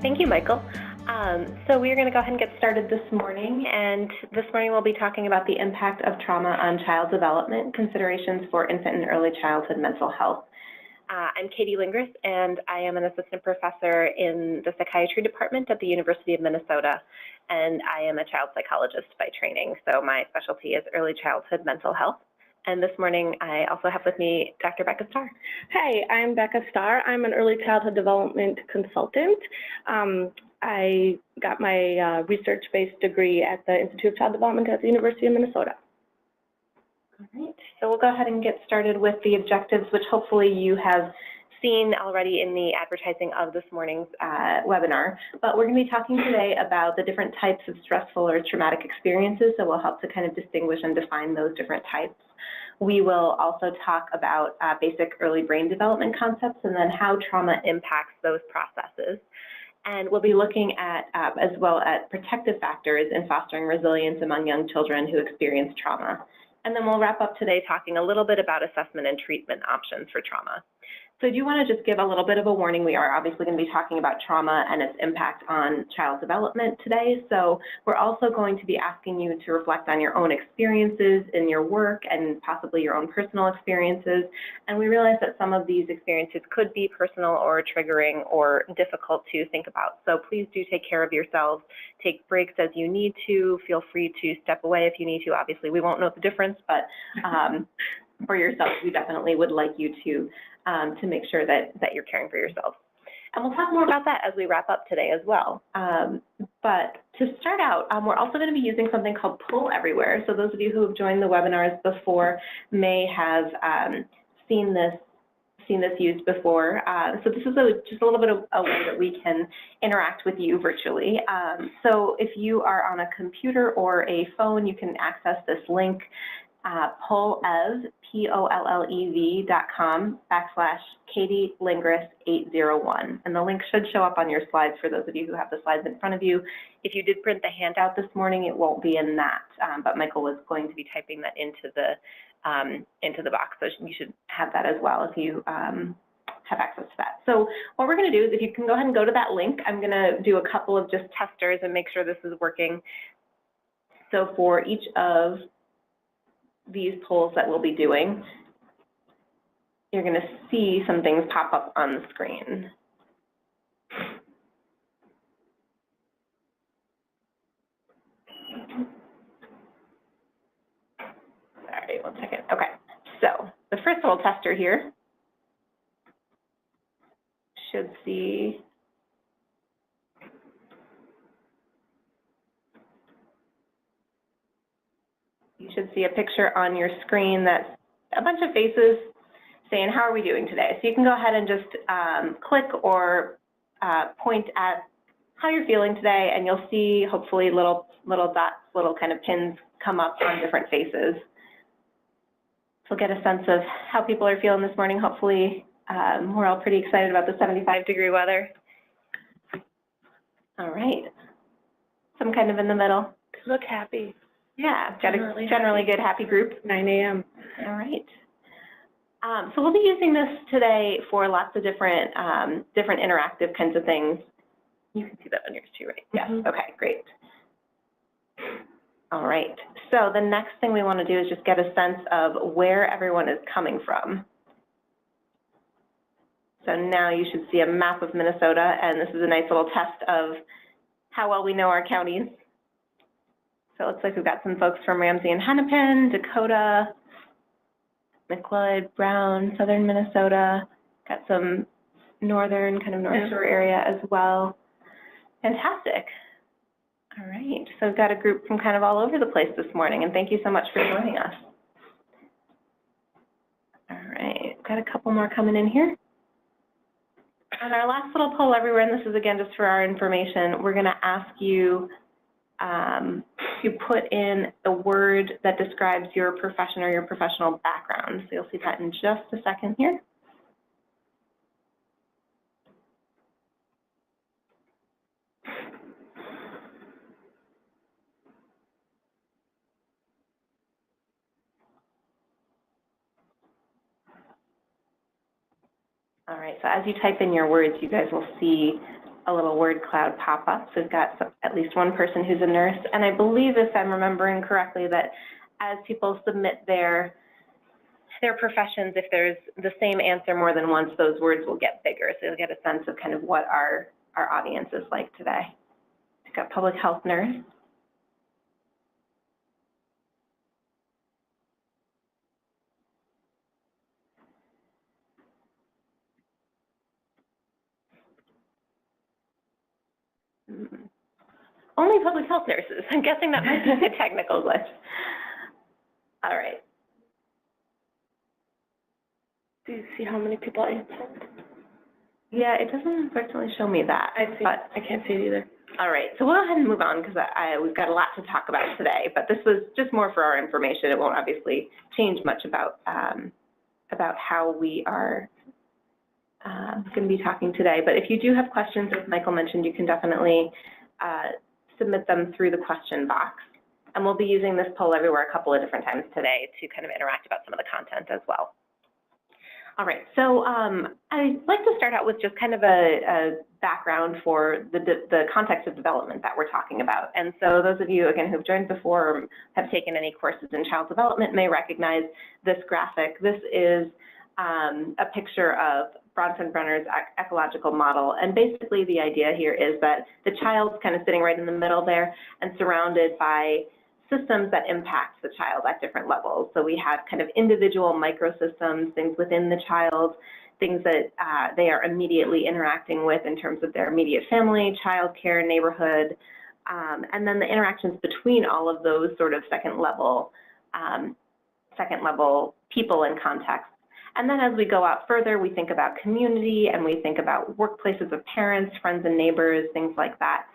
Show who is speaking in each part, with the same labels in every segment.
Speaker 1: Thank you, Michael. So we are going to go ahead and get started this morning, and this morning we'll be talking about the impact of trauma on child development, considerations for infant and early childhood mental health. I'm Katie Lingris, and I am an assistant professor in the psychiatry department at the University of Minnesota, and I am a child psychologist by training, so my specialty is early childhood mental health. And this morning, I also have with me Dr. Becca Starr.
Speaker 2: Hi, I'm Becca Starr. I'm an early childhood development consultant. I got my research-based degree at the Institute of Child Development at the University of Minnesota.
Speaker 1: All right, so we'll go ahead and get started with the objectives, which hopefully you have seen already in the advertising of this morning's webinar. But we're going to be talking today about the different types of stressful or traumatic experiences, so we'll help to kind of distinguish and define those different types. We will also talk about basic early brain development concepts and then how trauma impacts those processes. And we'll be looking at, as well, at protective factors in fostering resilience among young children who experience trauma. And then we'll wrap up today talking a little bit about assessment and treatment options for trauma. So I do want to just give a little bit of a warning. We are obviously going to be talking about trauma and its impact on child development today. So we're also going to be asking you to reflect on your own experiences in your work and possibly your own personal experiences. And we realize that some of these experiences could be personal or triggering or difficult to think about. So please do take care of yourselves. Take breaks as you need to. Feel free to step away if you need to. Obviously, we won't know the difference, but for yourself, we definitely would like you to make sure that you're caring for yourself. And we'll talk more about that as we wrap up today as well. But to start out, we're also going to be using something called Pull Everywhere. So those of you who have joined the webinars before may have seen this used before. So this is just a little bit of a way that we can interact with you virtually. So if you are on a computer or a phone, you can access this link, pollev, POLLEV.com/Katie Lingris 801. And the link should show up on your slides for those of you who have the slides in front of you. If you did print the handout this morning, it won't be in that, but Michael was going to be typing that into the box, so you should have that as well if you have access to that. So what we're going to do is if you can go ahead and go to that link, I'm going to do a couple of just testers and make sure this is working. So for each of these polls that we'll be doing, you're going to see some things pop up on the screen. Sorry, 1 second. Okay, so the first little tester here should see a picture on your screen that's a bunch of faces saying, how are we doing today? So you can go ahead and just click or point at how you're feeling today, and you'll see hopefully little dots, little kind of pins come up on different faces. So get a sense of how people are feeling this morning. Hopefully we're all pretty excited about the 75-degree weather. All right, some kind of in the middle.
Speaker 2: Look happy.
Speaker 1: Yeah, got a generally good, happy group.
Speaker 2: 9 a.m.
Speaker 1: All right. So we'll be using this today for lots of different interactive kinds of things. You can see that on yours too, right? Yes. Okay, great. All right. So the next thing we want to do is just get a sense of where everyone is coming from. So now you should see a map of Minnesota, and this is a nice little test of how well we know our counties. So it looks like we've got some folks from Ramsey and Hennepin, Dakota, McLeod, Brown, southern Minnesota, got some northern, kind of North Shore area as well. Fantastic. All right, so we've got a group from kind of all over the place this morning, and thank you so much for joining us. All right, got a couple more coming in here. And our last little poll everywhere, and this is again just for our information, we're going to ask you to put in a word that describes your profession or your professional background. So you'll see that in just a second here. All right, so as you type in your words, you guys will see a little word cloud pop up. So we've got at least one person who's a nurse. And I believe, if I'm remembering correctly, that as people submit their professions, if there's the same answer more than once, those words will get bigger. So you'll get a sense of kind of what our audience is like today. We've got public health nurse. Only public health nurses. I'm guessing that might be a technical glitch. All right.
Speaker 2: Do you see how many people answered?
Speaker 1: Yeah, it doesn't unfortunately show me that.
Speaker 2: I see. But I can't see it either.
Speaker 1: All right, so we'll go ahead and move on because we've got a lot to talk about today. But this was just more for our information. It won't obviously change much about how we are going to be talking today. But if you do have questions, as Michael mentioned, you can definitely submit them through the question box. And we'll be using this poll everywhere a couple of different times today to kind of interact about some of the content as well. All right, so I'd like to start out with just kind of a background for the context of development that we're talking about. And so those of you, again, who've joined before or have taken any courses in child development may recognize this graphic. This is a picture of Bronfenbrenner's ecological model. And basically the idea here is that the child's kind of sitting right in the middle there and surrounded by systems that impact the child at different levels. So we have kind of individual microsystems, things within the child, things that they are immediately interacting with in terms of their immediate family, childcare, neighborhood, and then the interactions between all of those sort of second level people and contexts. And then as we go out further, we think about community and we think about workplaces of parents, friends and neighbors, things like that.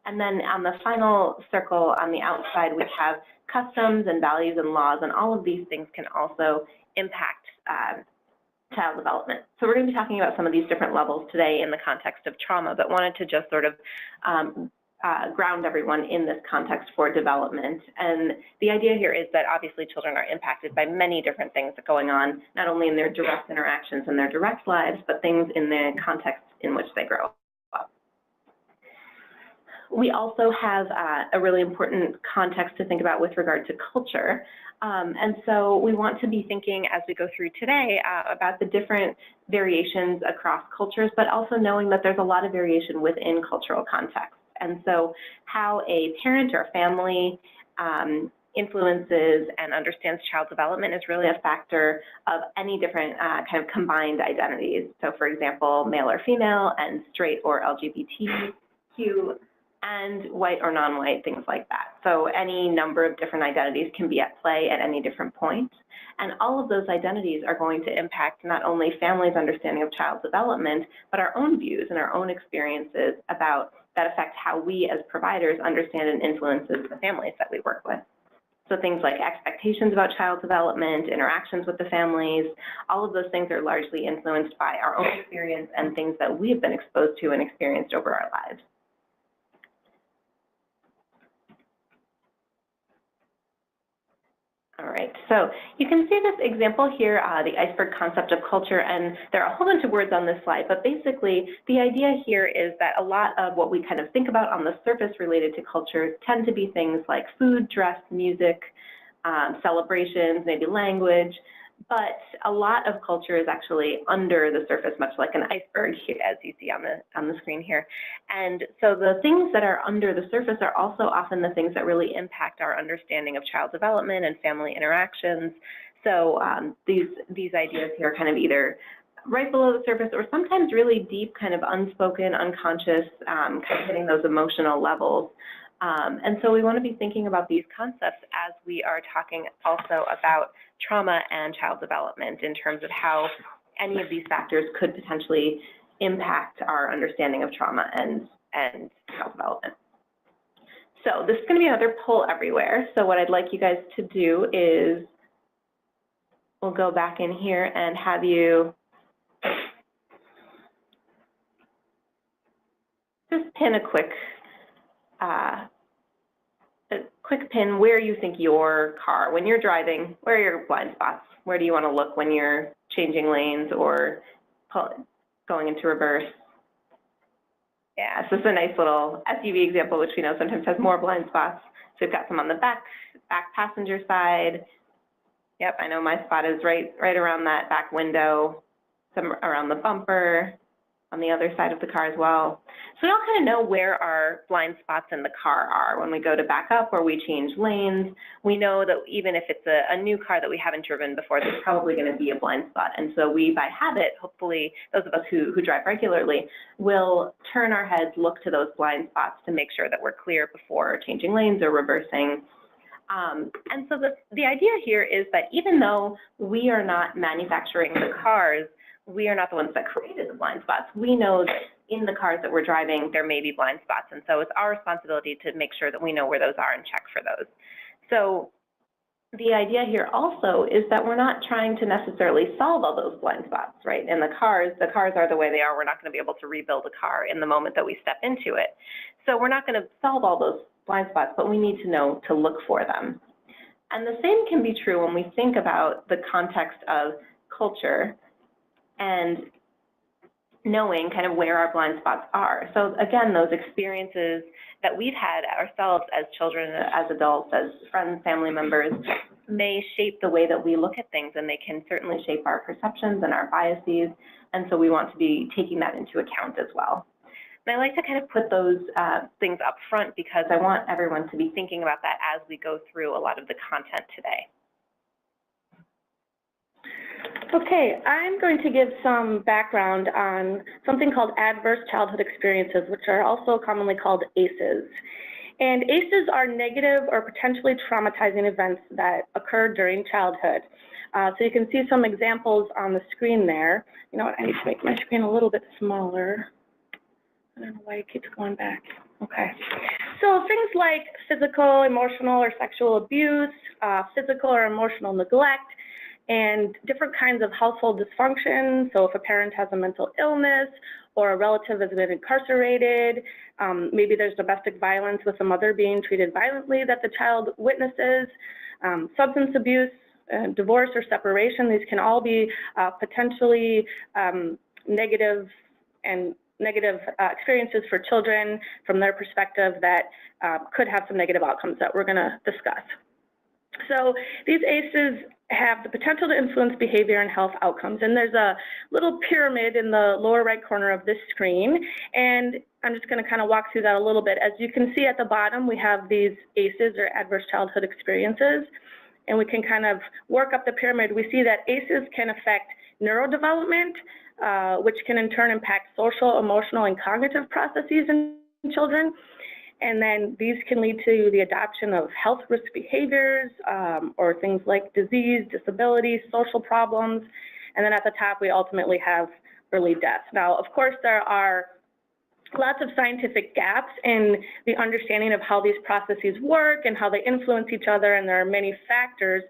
Speaker 1: And then on the final circle on the outside, we have customs and values and laws, and all of these things can also impact child development. So we're going to be talking about some of these different levels today in the context of trauma, but wanted to just sort of ground everyone in this context for development. And the idea here is that obviously children are impacted by many different things that are going on, not only in their direct interactions in their direct lives, but things in the context in which they grow up. We also have a really important context to think about with regard to culture. And so we want to be thinking as we go through today about the different variations across cultures, but also knowing that there's a lot of variation within cultural contexts. And so how a parent or a family influences and understands child development is really a factor of any different kind of combined identities. So for example, male or female and straight or LGBTQ and white or non-white, things like that. So any number of different identities can be at play at any different point. And all of those identities are going to impact not only families' understanding of child development, but our own views and our own experiences about that affect how we as providers understand and influences the families that we work with. So things like expectations about child development, interactions with the families, all of those things are largely influenced by our own experience and things that we have been exposed to and experienced over our lives. All right, so you can see this example here, the iceberg concept of culture, and there are a whole bunch of words on this slide, but basically the idea here is that a lot of what we kind of think about on the surface related to culture tend to be things like food, dress, music, celebrations, maybe language, but a lot of culture is actually under the surface, much like an iceberg here, as you see on the screen here. And so the things that are under the surface are also often the things that really impact our understanding of child development and family interactions. So these ideas here are kind of either right below the surface or sometimes really deep, kind of unspoken, unconscious, kind of hitting those emotional levels. And so we want to be thinking about these concepts as we are talking also about trauma and child development in terms of how any of these factors could potentially impact our understanding of trauma and child development. So this is going to be another poll everywhere. So what I'd like you guys to do is we'll go back in here and have you just pin a quick pin where you think your car, when you're driving, where are your blind spots? Where do you want to look when you're changing lanes or going into reverse? Yeah, so this is a nice little SUV example, which we know sometimes has more blind spots. So we've got some on the back passenger side. Yep, I know my spot is right around that back window, some around the bumper, on the other side of the car as well. So we all kind of know where our blind spots in the car are. When we go to back up or we change lanes, we know that even if it's a new car that we haven't driven before, there's probably going to be a blind spot. And so we, by habit, hopefully, those of us who drive regularly, will turn our heads, look to those blind spots to make sure that we're clear before changing lanes or reversing. And so the idea here is that even though we are not manufacturing the cars, we are not the ones that created the blind spots. We know that in the cars that we're driving, there may be blind spots. And so it's our responsibility to make sure that we know where those are and check for those. So the idea here also is that we're not trying to necessarily solve all those blind spots, right? And the cars are the way they are. We're not going to be able to rebuild a car in the moment that we step into it. So we're not going to solve all those blind spots, but we need to know to look for them. And the same can be true when we think about the context of culture and knowing kind of where our blind spots are. So again, those experiences that we've had ourselves as children, as adults, as friends, family members, may shape the way that we look at things, and they can certainly shape our perceptions and our biases, and so we want to be taking that into account as well. And I like to kind of put those things up front because I want everyone to be thinking about that as we go through a lot of the content today.
Speaker 2: Okay, I'm going to give some background on something called adverse childhood experiences, which are also commonly called ACEs. And ACEs are negative or potentially traumatizing events that occur during childhood. So you can see some examples on the screen there. You know what, I need to make my screen a little bit smaller. I don't know why it keeps going back. Okay. So things like physical, emotional, or sexual abuse, physical or emotional neglect, and different kinds of household dysfunction. So if a parent has a mental illness or a relative has been incarcerated, maybe there's domestic violence with the mother being treated violently that the child witnesses, substance abuse, divorce or separation, these can all be potentially negative experiences for children from their perspective that could have some negative outcomes that we're going to discuss. So these ACEs have the potential to influence behavior and health outcomes. And there's a little pyramid in the lower right corner of this screen. And I'm just going to kind of walk through that a little bit. As you can see at the bottom, we have these ACEs, or adverse childhood experiences. And we can kind of work up the pyramid. We see that ACEs can affect neurodevelopment, which can in turn impact social, emotional, and cognitive processes in children. And then these can lead to the adoption of health risk behaviors or things like disease, disability, social problems. And then at the top, we ultimately have early death. Now, of course, there are lots of scientific gaps in the understanding of how these processes work and how they influence each other, and there are many factors.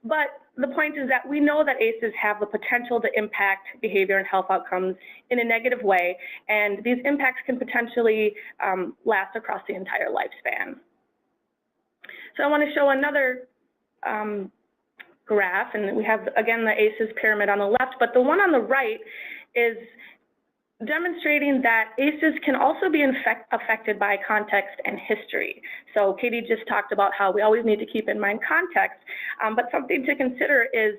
Speaker 2: But the point is that we know that ACEs have the potential to impact behavior and health outcomes in a negative way, and these impacts can potentially last across the entire lifespan. So I want to show another graph, and we have, again, the ACEs pyramid on the left, but the one on the right is demonstrating that ACEs can also be affected by context and history. So Katie just talked about how we always need to keep in mind context, but something to consider is,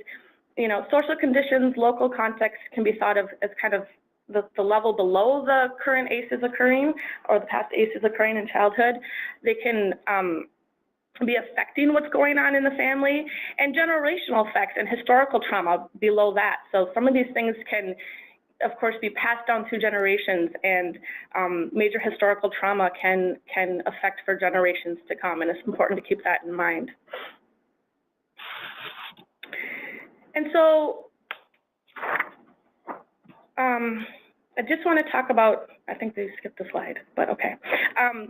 Speaker 2: you know, social conditions, local context can be thought of as kind of the level below the current ACEs occurring or the past ACEs occurring in childhood. They can be affecting what's going on in the family, and generational effects and historical trauma below that. So some of these things can, of course, be passed down through generations, and major historical trauma can affect for generations to come, and it's important to keep that in mind. And so I just want to talk about, I think they skipped the slide, but okay,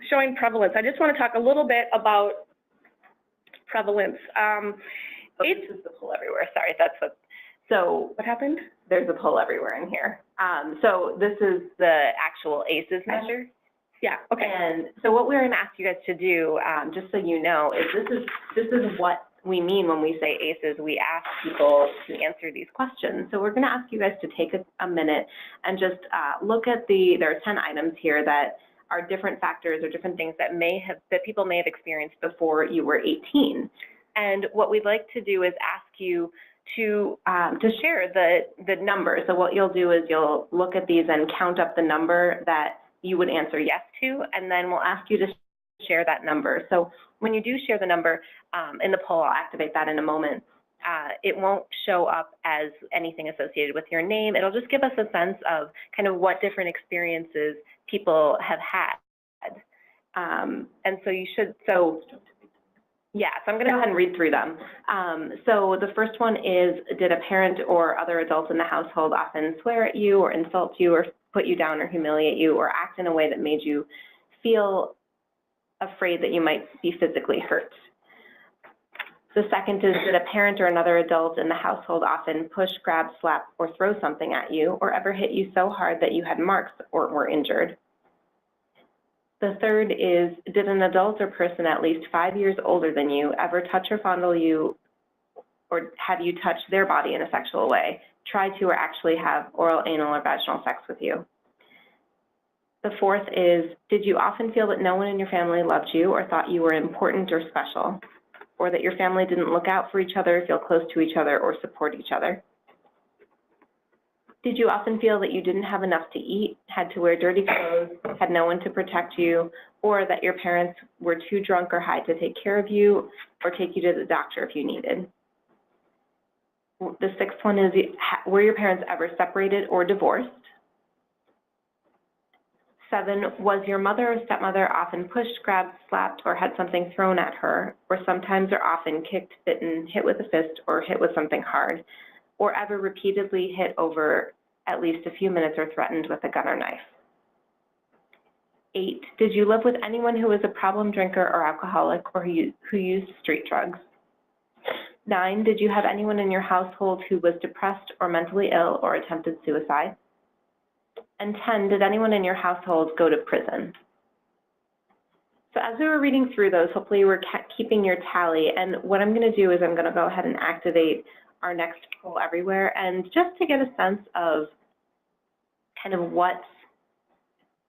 Speaker 2: showing prevalence. I just want to talk a little bit about prevalence.
Speaker 1: This is the pull everywhere. Sorry, that's what. So
Speaker 2: what happened?
Speaker 1: There's a pull everywhere in here. So this is the actual ACEs measure.
Speaker 2: Yeah, okay.
Speaker 1: And so what we're going to ask you guys to do, just so you know, is this is what we mean when we say ACEs. We ask people to answer these questions. So we're going to ask you guys to take a minute and just look at there are 10 items here that are different factors or different things that people may have experienced before you were 18. And what we'd like to do is ask you to share the number. So what you'll do is you'll look at these and count up the number that you would answer yes to, and then we'll ask you to share that number. So when you do share the number in the poll, I'll activate that in a moment. It won't show up as anything associated with your name. It'll just give us a sense of kind of what different experiences people have had. And so yeah, so I'm going to go ahead and read through them. So the first one is, did a parent or other adults in the household often swear at you or insult you or put you down or humiliate you or act in a way that made you feel afraid that you might be physically hurt? The second is, did a parent or another adult in the household often push, grab, slap, or throw something at you, or ever hit you so hard that you had marks or were injured? The third is, did an adult or person at least 5 years older than you ever touch or fondle you, or have you touched their body in a sexual way, try to or actually have oral, anal, or vaginal sex with you? The fourth is, did you often feel that no one in your family loved you or thought you were important or special, or that your family didn't look out for each other, feel close to each other, or support each other? Did you often feel that you didn't have enough to eat, had to wear dirty clothes, had no one to protect you, or that your parents were too drunk or high to take care of you or take you to the doctor if you needed? The sixth one is, were your parents ever separated or divorced? 7, was your mother or stepmother often pushed, grabbed, slapped, or had something thrown at her, or sometimes or often kicked, bitten, hit with a fist, or hit with something hard, or ever repeatedly hit over at least a few minutes or threatened with a gun or knife? 8, did you live with anyone who was a problem drinker or alcoholic or who used street drugs? 9, did you have anyone in your household who was depressed or mentally ill or attempted suicide? And 10, did anyone in your household go to prison? So as we were reading through those, hopefully you were keeping your tally. And what I'm going to do is I'm going to go ahead and activate our next poll everywhere. And just to get a sense of kind of what,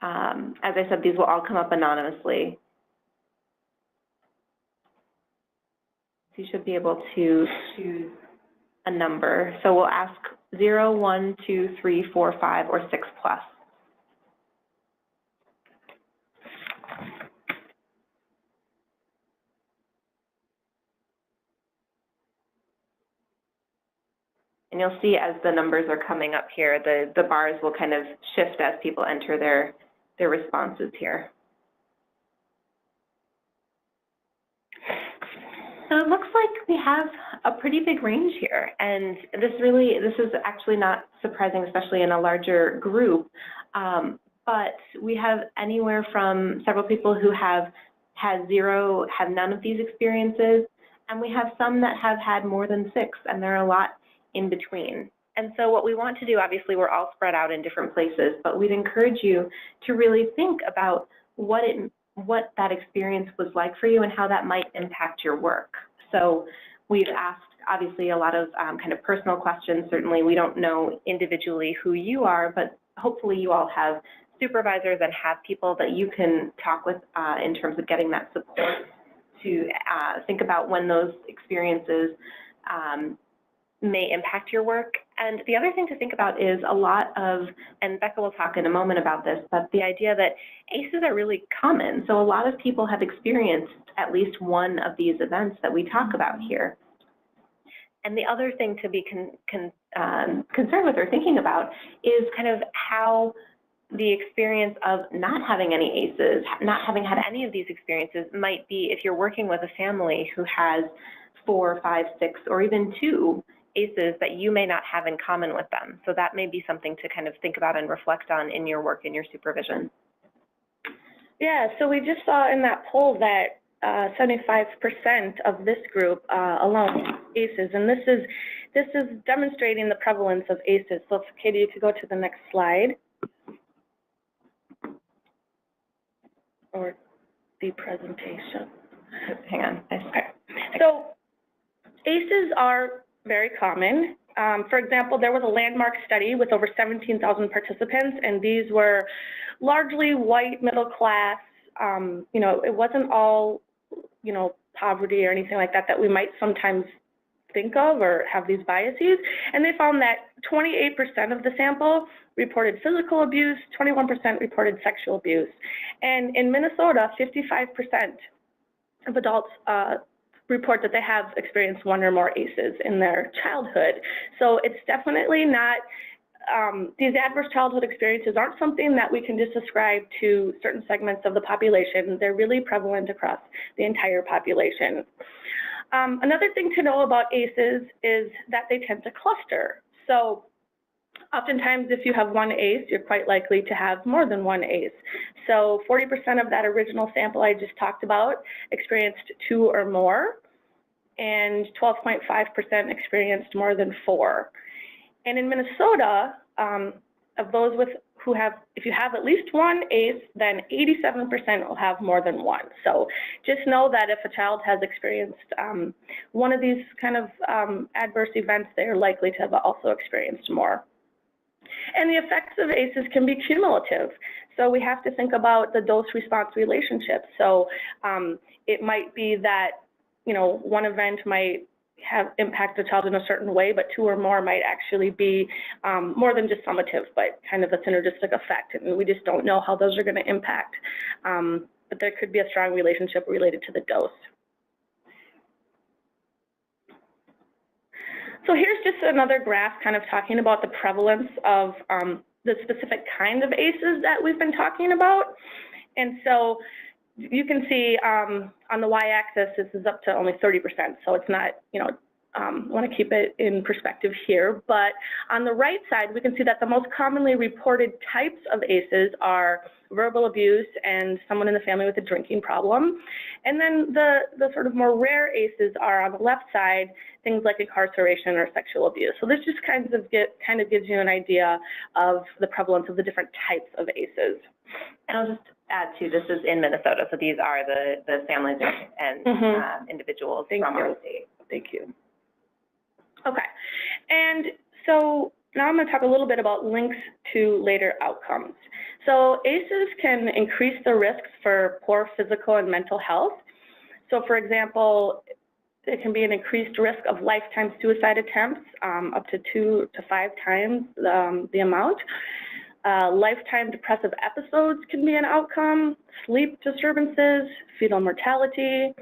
Speaker 1: as I said, these will all come up anonymously. So you should be able to choose a number. So we'll ask 0, 1, 2, 3, 4, 5, or 6 plus. And you'll see as the numbers are coming up here, the bars will kind of shift as people enter their responses here. So it looks like we have a pretty big range here, and this is actually not surprising, especially in a larger group, but we have anywhere from several people who have none of these experiences, and we have some that have had more than 6, and there are a lot in between. And so what we want to do, obviously we're all spread out in different places, but we'd encourage you to really think about what that experience was like for you and how that might impact your work. So we've asked, obviously, a lot of kind of personal questions. Certainly, we don't know individually who you are, but hopefully you all have supervisors and have people that you can talk with in terms of getting that support to think about when those experiences may impact your work. And the other thing to think about is a lot of, and Becca will talk in a moment about this, but the idea that ACEs are really common. So a lot of people have experienced at least one of these events that we talk about here. And the other thing to be concerned with or thinking about is kind of how the experience of not having any ACEs, not having had any of these experiences might be if you're working with a family who has 4, 5, 6, or even 2 ACEs that you may not have in common with them. So that may be something to kind of think about and reflect on in your work, in your supervision.
Speaker 2: Yeah, so we just saw in that poll that 75% of this group alone have ACEs, and this is demonstrating the prevalence of ACEs. So if, Katie, you could go to the next slide. Or the presentation.
Speaker 1: Hang on.
Speaker 2: Okay. So ACEs are very common. For example, there was a landmark study with over 17,000 participants, and these were largely white, middle class. You know, it wasn't all, you know, poverty or anything like that that we might sometimes think of or have these biases. And they found that 28% of the sample reported physical abuse, 21% reported sexual abuse. And in Minnesota, 55% of adults report that they have experienced one or more ACEs in their childhood. So it's definitely not, these adverse childhood experiences aren't something that we can just ascribe to certain segments of the population. They're really prevalent across the entire population. Another thing to know about ACEs is that they tend to cluster. So oftentimes, if you have one ACE, you're quite likely to have more than one ACE. So 40% of that original sample I just talked about experienced 2 or more, and 12.5% experienced more than 4. And in Minnesota, of those who have, if you have at least one ACE, then 87% will have more than one. So just know that if a child has experienced one of these kind of adverse events, they are likely to have also experienced more. And the effects of ACEs can be cumulative. So we have to think about the dose-response relationship. So it might be that, you know, one event might have impacted the child in a certain way, but 2 or more might actually be more than just summative, but kind of a synergistic effect. And we just don't know how those are going to impact. But there could be a strong relationship related to the dose. So here's just another graph kind of talking about the prevalence of the specific kind of ACEs that we've been talking about. And so you can see on the y-axis, this is up to only 30%, so it's not, you know, I want to keep it in perspective here. But on the right side, we can see that the most commonly reported types of ACEs are verbal abuse and someone in the family with a drinking problem. And then the sort of more rare ACEs are on the left side, things like incarceration or sexual abuse. So this just kind of gives you an idea of the prevalence of the different types of ACEs.
Speaker 1: And I'll just add too, this is in Minnesota, so these are the families and individuals from our state.
Speaker 2: Thank you. Okay, and so now I'm going to talk a little bit about links to later outcomes. So ACEs can increase the risks for poor physical and mental health. So for example, it can be an increased risk of lifetime suicide attempts, up to 2 to 5 times the amount. Lifetime depressive episodes can be an outcome, sleep disturbances, fetal mortality.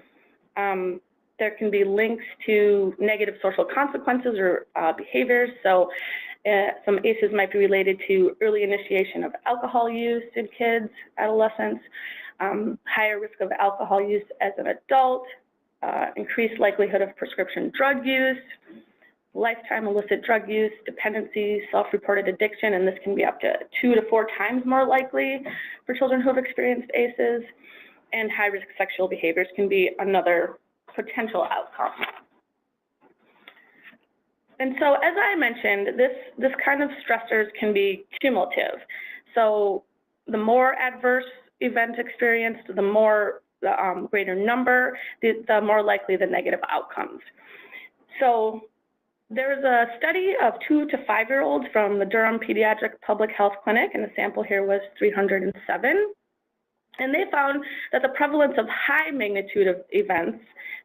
Speaker 2: There can be links to negative social consequences or behaviors. So some ACEs might be related to early initiation of alcohol use in kids, adolescents, higher risk of alcohol use as an adult, increased likelihood of prescription drug use, lifetime illicit drug use, dependency, self-reported addiction, and this can be up to 2 to 4 times more likely for children who have experienced ACEs, and high-risk sexual behaviors can be another potential outcome. And so, as I mentioned, this kind of stressors can be cumulative. So the more adverse event experienced, the greater number, the more likely the negative outcomes. So there's a study of 2 to 5-year-olds from the Durham Pediatric Public Health Clinic, and the sample here was 307. And they found that the prevalence of high magnitude of events,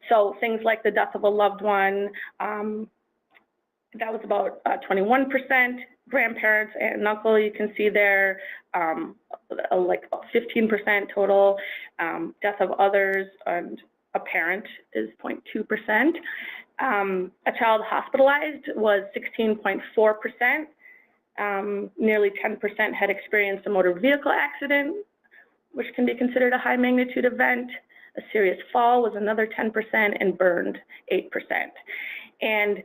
Speaker 2: so things like the death of a loved one, that was about 21%. Grandparents and uncle, you can see there, like about 15% total. Death of others and a parent is 0.2%. A child hospitalized was 16.4%. Nearly 10% had experienced a motor vehicle accident, which can be considered a high magnitude event. A serious fall was another 10%, and burned 8%. And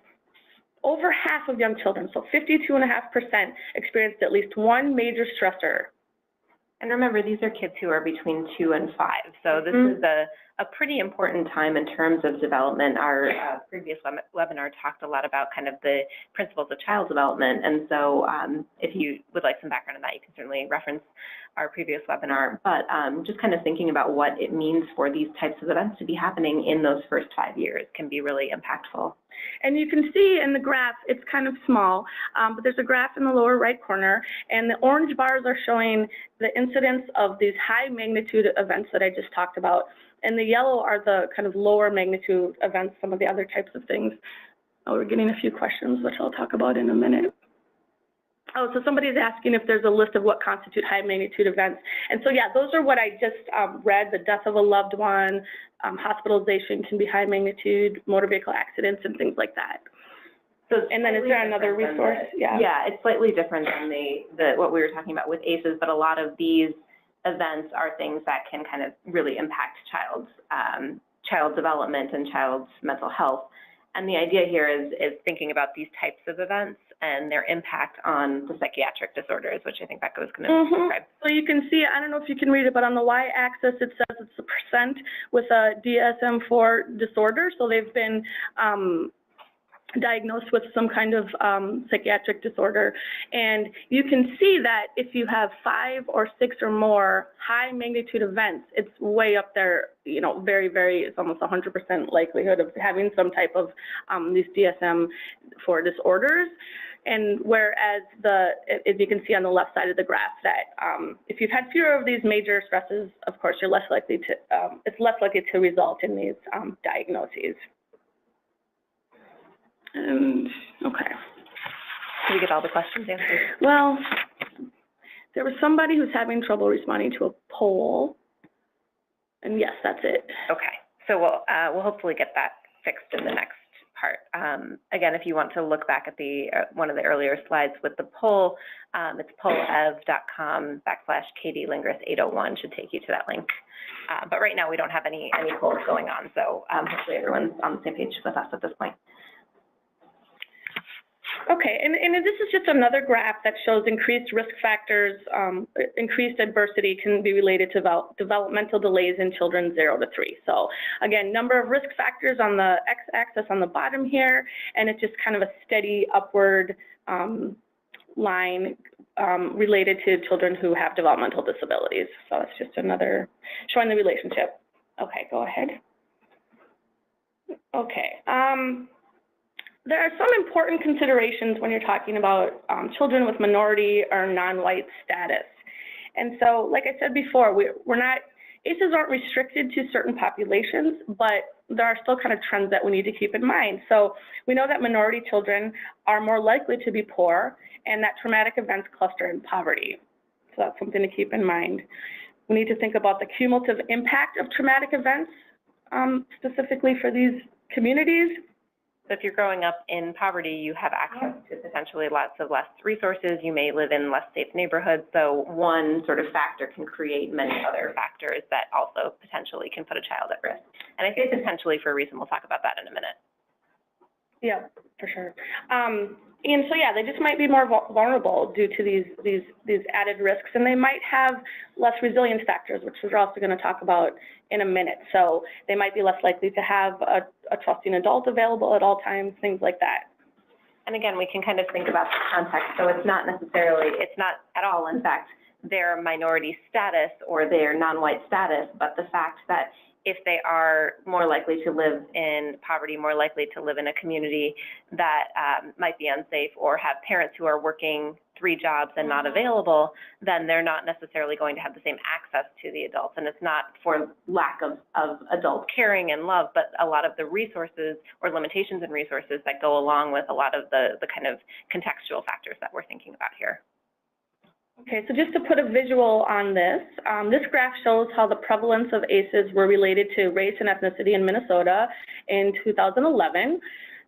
Speaker 2: over half of young children, so 52.5%, experienced at least one major stressor.
Speaker 1: And remember, these are kids who are between 2 and 5, so this is a pretty important time in terms of development. Our previous webinar talked a lot about kind of the principles of child development, and so if you would like some background on that, you can certainly reference our previous webinar, but just kind of thinking about what it means for these types of events to be happening in those first 5 years can be really impactful.
Speaker 2: And you can see in the graph, it's kind of small, but there's a graph in the lower right corner, and the orange bars are showing the incidence of these high magnitude events that I just talked about, and the yellow are the kind of lower magnitude events, some of the other types of things. Oh, we're getting a few questions, which I'll talk about in a minute. Oh, so somebody's asking if there's a list of what constitute high magnitude events. And so, yeah, those are what I just read, the death of a loved one, hospitalization can be high magnitude, motor vehicle accidents, and things like that. So, and then is there another resource?
Speaker 1: Yeah, it's slightly different than what we were talking about with ACEs, but a lot of these events are things that can kind of really impact child development and child's mental health. And the idea here is thinking about these types of events and their impact on the psychiatric disorders, which I think Becca was going to describe.
Speaker 2: So you can see, I don't know if you can read it, but on the y-axis it says it's the percent with a DSM-4 disorder. So they've been diagnosed with some kind of psychiatric disorder. And you can see that if you have 5 or 6 or more high magnitude events, it's way up there, you know, very, very, it's almost 100% likelihood of having some type of these DSM-4 disorders. And whereas as you can see on the left side of the graph, that if you've had fewer of these major stresses, of course, you're less likely to, it's less likely to result in these diagnoses. And, okay.
Speaker 1: Did we get all the questions answered?
Speaker 2: Well, there was somebody who's having trouble responding to a poll, and yes, that's it.
Speaker 1: Okay, so we'll hopefully get that fixed in the next part. Again, if you want to look back at the one of the earlier slides with the poll, it's pollev.com/KDLingris801 should take you to that link. But right now we don't have any polls going on, so hopefully everyone's on the same page with us at this point.
Speaker 2: Okay, and this is just another graph that shows increased risk factors, increased adversity can be related to developmental delays in children 0 to 3. So again, number of risk factors on the x-axis on the bottom here, and it's just kind of a steady upward line related to children who have developmental disabilities. So it's just another showing the relationship. Okay, go ahead. Okay. There are some important considerations when you're talking about children with minority or non-white status. And so, like I said before, ACEs aren't restricted to certain populations, but there are still kind of trends that we need to keep in mind. So we know that minority children are more likely to be poor and that traumatic events cluster in poverty. So that's something to keep in mind. We need to think about the cumulative impact of traumatic events, specifically for these communities.
Speaker 1: So if you're growing up in poverty, you have access to potentially lots of less resources. You may live in less safe neighborhoods. So one sort of factor can create many other factors that also potentially can put a child at risk. And I say potentially for a reason. We'll talk about that in a minute.
Speaker 2: Yeah, for sure. And so, yeah, they just might be more vulnerable due to these added risks, and they might have less resilience factors, which we're also going to talk about in a minute. So they might be less likely to have a trusting adult available at all times, things like that. And again, we can kind of think about the context. So it's not at all, in fact, their minority status or their non-white status, but the fact that if they are more likely to live in poverty, more likely to live in a community that might be unsafe, or have parents who are working 3 jobs and not available, then they're not necessarily going to have the same access to the adults. And it's not for lack of adult caring and love, but a lot of the resources or limitations in resources that go along with a lot of the kind of contextual factors that we're thinking about here. Okay, so just to put a visual on this, this graph shows how the prevalence of ACEs were related to race and ethnicity in Minnesota in 2011.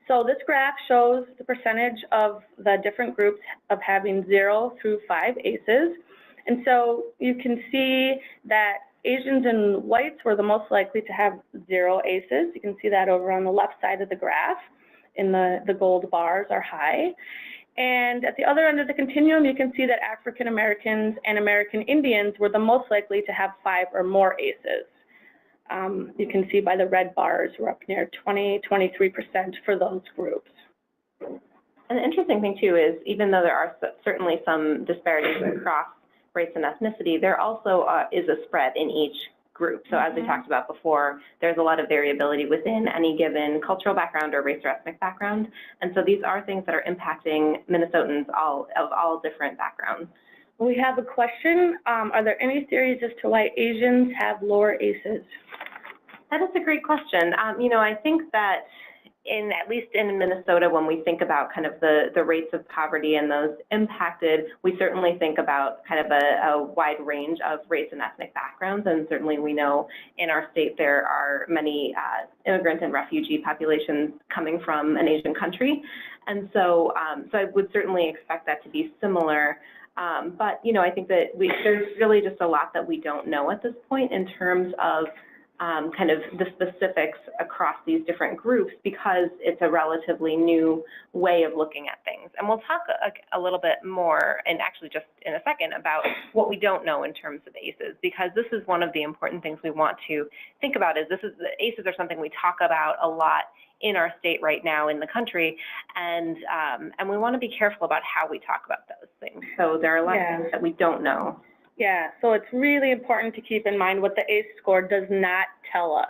Speaker 2: So this graph shows the percentage of the different groups of having 0 through 5 ACEs. And so you can see that Asians and whites were the most likely to have 0 ACEs. You can see that over on the left side of the graph, in the gold bars are high. And at the other end of the continuum, you can see that African Americans and American Indians were the most likely to have 5 or more ACEs. You can see by the red bars, we're up near 20–23% for those groups.
Speaker 1: And the interesting thing too is, even though there are certainly some disparities across race and ethnicity, there also is a spread in each group. So as we talked about before, there's a lot of variability within any given cultural background or race or ethnic background. And so these are things that are impacting Minnesotans of all different backgrounds.
Speaker 2: We have a question. Are there any theories as to why Asians have lower ACEs?
Speaker 1: That is a great question. You know, I think that at least in Minnesota, when we think about kind of the rates of poverty and those impacted, we certainly think about kind of a wide range of race and ethnic backgrounds. And certainly we know in our state there are many immigrant and refugee populations coming from an Asian country. And so, so I would certainly expect that to be similar. But, you know, I think that there's really just a lot that we don't know at this point in terms of kind of the specifics across these different groups, because it's a relatively new way of looking at things. And we'll talk a little bit more, and actually just in a second, about what we don't know in terms of ACEs, because this is one of the important things we want to think about. Is the ACEs are something we talk about a lot in our state right now in the country, and we want to be careful about how we talk about those things. So there are a lot of things that we don't know.
Speaker 2: Yeah, so it's really important to keep in mind what the ACE score does not tell us.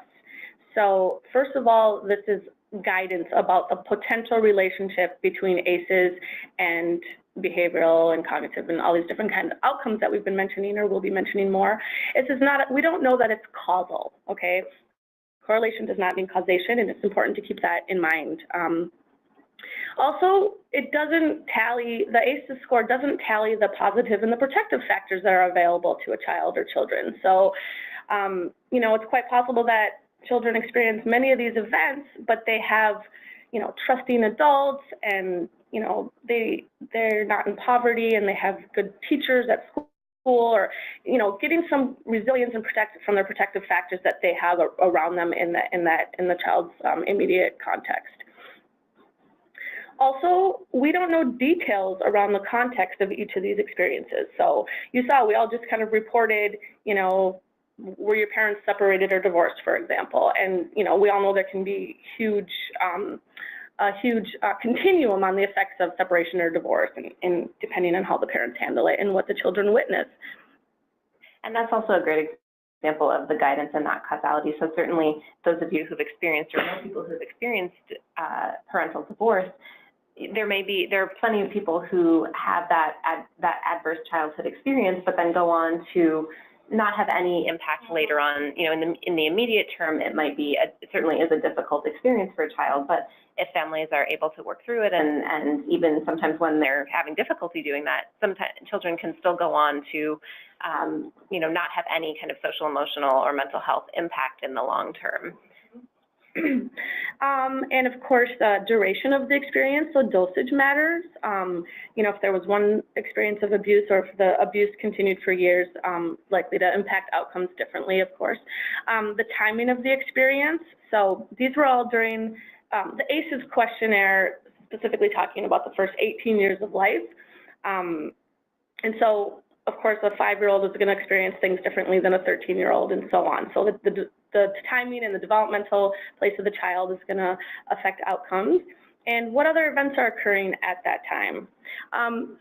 Speaker 2: So first of all, this is guidance about the potential relationship between ACEs and behavioral and cognitive and all these different kinds of outcomes that we've been mentioning or will be mentioning more. This is not, we don't know that it's causal, okay? Correlation does not mean causation, and it's important to keep that in mind. Also, it doesn't tally, the ACEs score doesn't tally the positive and the protective factors that are available to a child or children. So, you know, it's quite possible that children experience many of these events, but they have, you know, trusting adults, and, you know, they're not in poverty, and they have good teachers at school, or, you know, getting some resilience and from their protective factors that they have around them in the child's immediate context. Also, we don't know details around the context of each of these experiences. So you saw we all just kind of reported, you know, were your parents separated or divorced, for example. And, you know, we all know there can be a huge continuum on the effects of separation or divorce, and depending on how the parents handle it and what the children witness.
Speaker 1: And that's also a great example of the guidance and not causality. So certainly those of you who've experienced, or know people who've experienced parental divorce, there are plenty of people who have that adverse childhood experience, but then go on to not have any impact later on. You know, in the immediate term, it might be, it certainly is a difficult experience for a child, but if families are able to work through it, and even sometimes when they're having difficulty doing that, sometimes children can still go on to, you know, not have any kind of social, emotional, or mental health impact in the long term.
Speaker 2: And of course, the duration of the experience, so dosage matters. You know, if there was one experience of abuse, or if the abuse continued for years, likely to impact outcomes differently, of course. The timing of the experience, so these were all during the ACEs questionnaire, specifically talking about the first 18 years of life. And so, of course, a 5-year-old is going to experience things differently than a 13-year-old, and so on. So the timing and the developmental place of the child is going to affect outcomes. And what other events are occurring at that time?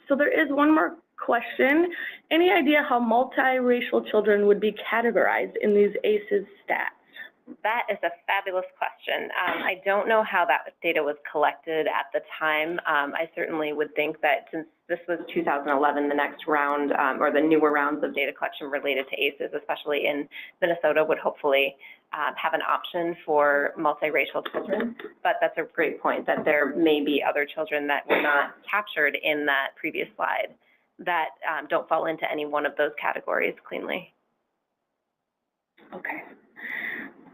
Speaker 2: So there is one more question. Any idea how multiracial children would be categorized in these ACEs stats?
Speaker 1: That is a fabulous question. I don't know how that data was collected at the time. I certainly would think that since this was 2011, the next round, or the newer rounds of data collection related to ACEs, especially in Minnesota, would hopefully have an option for multiracial children. But that's a great point, that there may be other children that were not captured in that previous slide that don't fall into any one of those categories cleanly.
Speaker 2: Okay.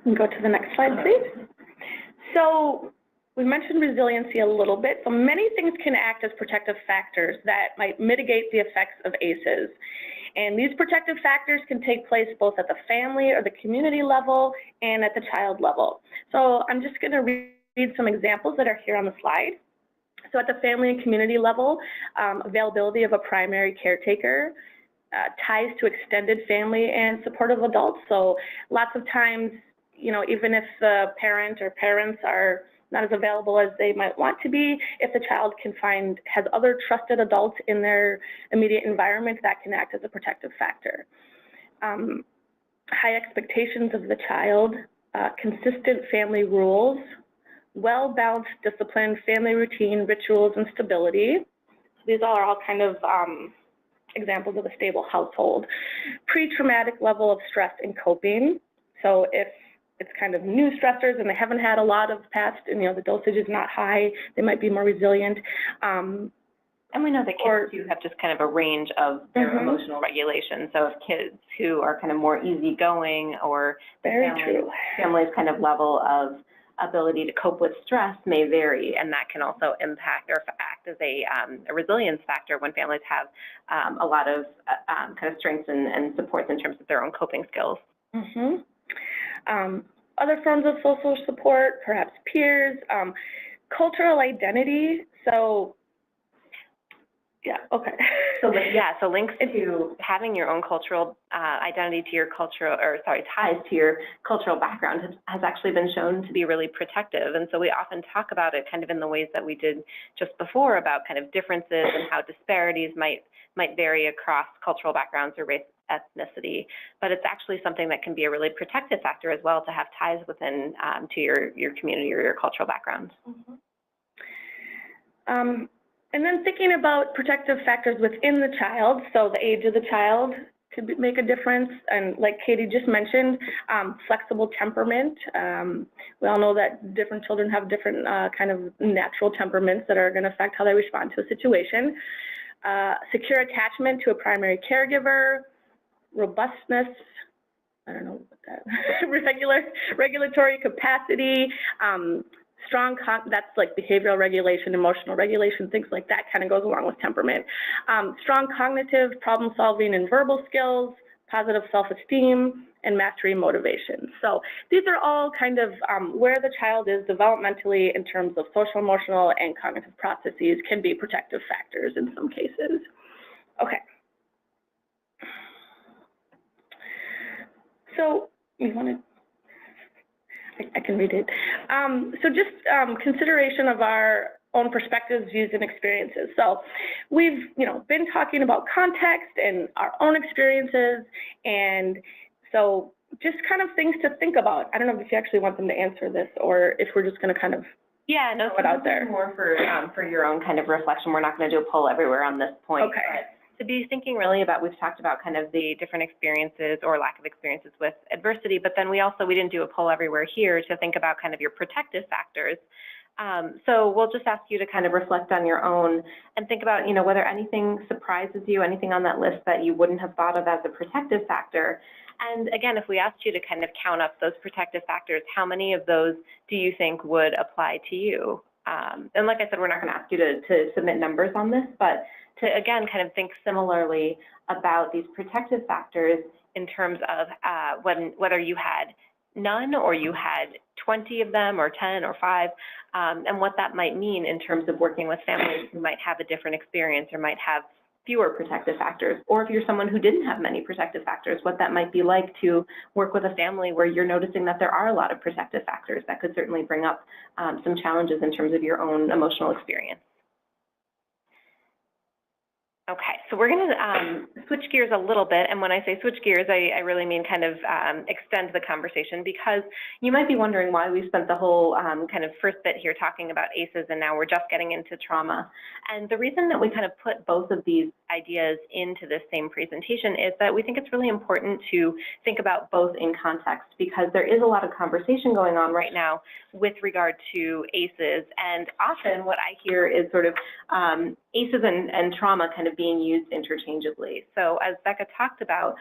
Speaker 2: Go to the next slide, please. So we mentioned resiliency a little bit. So many things can act as protective factors that might mitigate the effects of ACEs. And these protective factors can take place both at the family or the community level and at the child level. So I'm just going to read some examples that are here on the slide. So at the family and community level, availability of a primary caretaker, ties to extended family and supportive adults. So lots of times, even if the parent or parents are not as available as they might want to be, if the child has other trusted adults in their immediate environment, that can act as a protective factor. High expectations of the child, consistent family rules, well-balanced discipline, family routine, rituals, and stability. These are all kind of examples of a stable household. Pre-traumatic level of stress and coping. So if it's kind of new stressors and they haven't had a lot of past, and the dosage is not high, they might be more resilient.
Speaker 1: And we know that kids do have just kind of a range of their emotional regulation. So if kids who are kind of more easygoing, or family's kind of level of ability to cope with stress may vary, and that can also impact or act as a resilience factor when families have a lot of kind of strengths and supports in terms of their own coping skills.
Speaker 2: Other forms of social support, perhaps peers, cultural identity. So so links to having your own cultural identity to your cultural, ties to your cultural background has actually been shown to be really protective. And so we often talk about it kind of in the ways that we did just before about kind of differences and how disparities might vary across cultural backgrounds or race, ethnicity. But it's actually something that can be a really protective factor as well, to have ties within to your community or your cultural background. And then thinking about protective factors within the child, so the age of the child could make a difference. And like Katie just mentioned, flexible temperament. We all know that different children have different kind of natural temperaments that are going to affect how they respond to a situation. Secure attachment to a primary caregiver, robustness, I don't know what that, regulatory capacity, that's like behavioral regulation, emotional regulation, things like that kind of goes along with temperament. Strong cognitive, problem solving, and verbal skills, positive self-esteem, and mastery motivation. So these are all kind of where the child is developmentally in terms of social, emotional, and cognitive processes can be protective factors in some cases. Okay. So you want to, I can read it. So just consideration of our own perspectives, views, and experiences. So we've, been talking about context and our own experiences, and so just kind of things to think about. I don't know if you actually want them to answer this, or if we're just going to kind of throw it out there.
Speaker 1: More for your own kind of reflection. We're not going to do a poll everywhere on this point.
Speaker 2: Okay.
Speaker 1: But to be thinking really about, we've talked about kind of the different experiences or lack of experiences with adversity, but then we didn't do a poll everywhere here to think about kind of your protective factors. So we'll just ask you to kind of reflect on your own and think about, whether anything surprises you, anything on that list that you wouldn't have thought of as a protective factor. And again, if we asked you to kind of count up those protective factors, how many of those do you think would apply to you? And like I said, we're not going to ask you to submit numbers on this, but to, again, kind of think similarly about these protective factors in terms of whether you had none or you had 20 of them or 10 or 5, and what that might mean in terms of working with families who might have a different experience or might have fewer protective factors, or if you're someone who didn't have many protective factors, what that might be like to work with a family where you're noticing that there are a lot of protective factors that could certainly bring up some challenges in terms of your own emotional experience. Okay, so we're going to switch gears a little bit, and when I say switch gears, I really mean kind of extend the conversation, because you might be wondering why we spent the whole kind of first bit here talking about ACEs, and now we're just getting into trauma. And the reason that we kind of put both of these ideas into this same presentation is that we think it's really important to think about both in context, because there is a lot of conversation going on right now with regard to ACEs, and often what I hear is sort of ACEs and trauma kind of being used interchangeably. So as Becca talked about,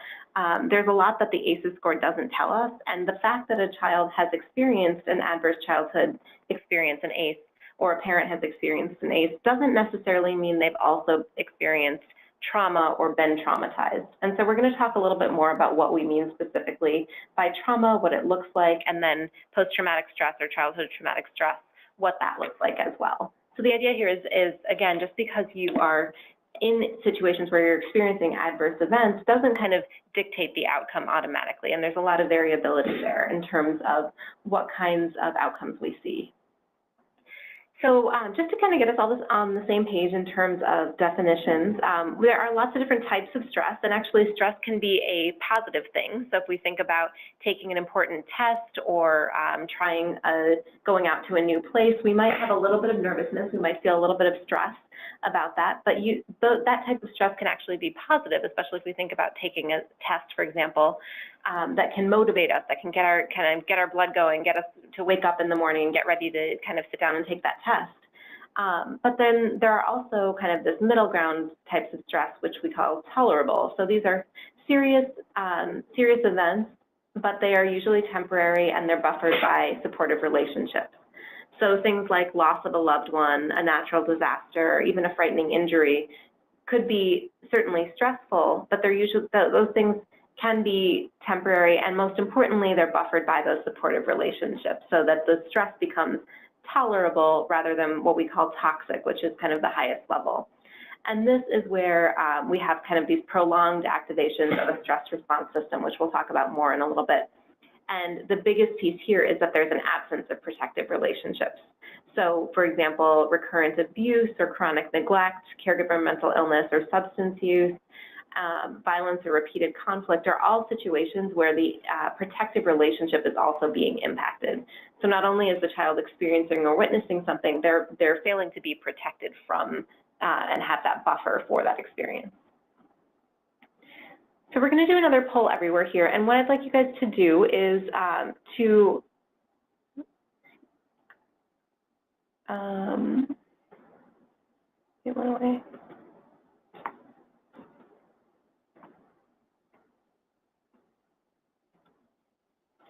Speaker 1: there's a lot that the ACEs score doesn't tell us, and the fact that a child has experienced an adverse childhood experience, an ACE, or a parent has experienced an ACE, doesn't necessarily mean they've also experienced trauma or been traumatized. And so we're going to talk a little bit more about what we mean specifically by trauma, what it looks like, and then post-traumatic stress or childhood traumatic stress, what that looks like as well. So the idea here is again, just because you are in situations where you're experiencing adverse events doesn't kind of dictate the outcome automatically, and there's a lot of variability there in terms of what kinds of outcomes we see. So just to kind of get us all this on the same page in terms of definitions, there are lots of different types of stress, and actually stress can be a positive thing. So if we think about taking an important test or going out to a new place, we might have a little bit of nervousness, we might feel a little bit of stress about that, but that type of stress can actually be positive, especially if we think about taking a test, for example, that can motivate us, that can get our blood going, get us to wake up in the morning and get ready to kind of sit down and take that test. But then there are also kind of this middle ground types of stress, which we call tolerable. So these are serious events, but they are usually temporary and they're buffered by supportive relationships. So things like loss of a loved one, a natural disaster, or even a frightening injury could be certainly stressful, but those things can be temporary, and most importantly, they're buffered by those supportive relationships so that the stress becomes tolerable rather than what we call toxic, which is kind of the highest level. And this is where we have kind of these prolonged activations of a stress response system, which we'll talk about more in a little bit. And the biggest piece here is that there's an absence of protective relationships. So, for example, recurrent abuse or chronic neglect, caregiver mental illness or substance use, violence or repeated conflict are all situations where the protective relationship is also being impacted. So not only is the child experiencing or witnessing something, they're failing to be protected from and have that buffer for that experience. So we're going to do another poll everywhere here, and what I'd like you guys to do is it went away.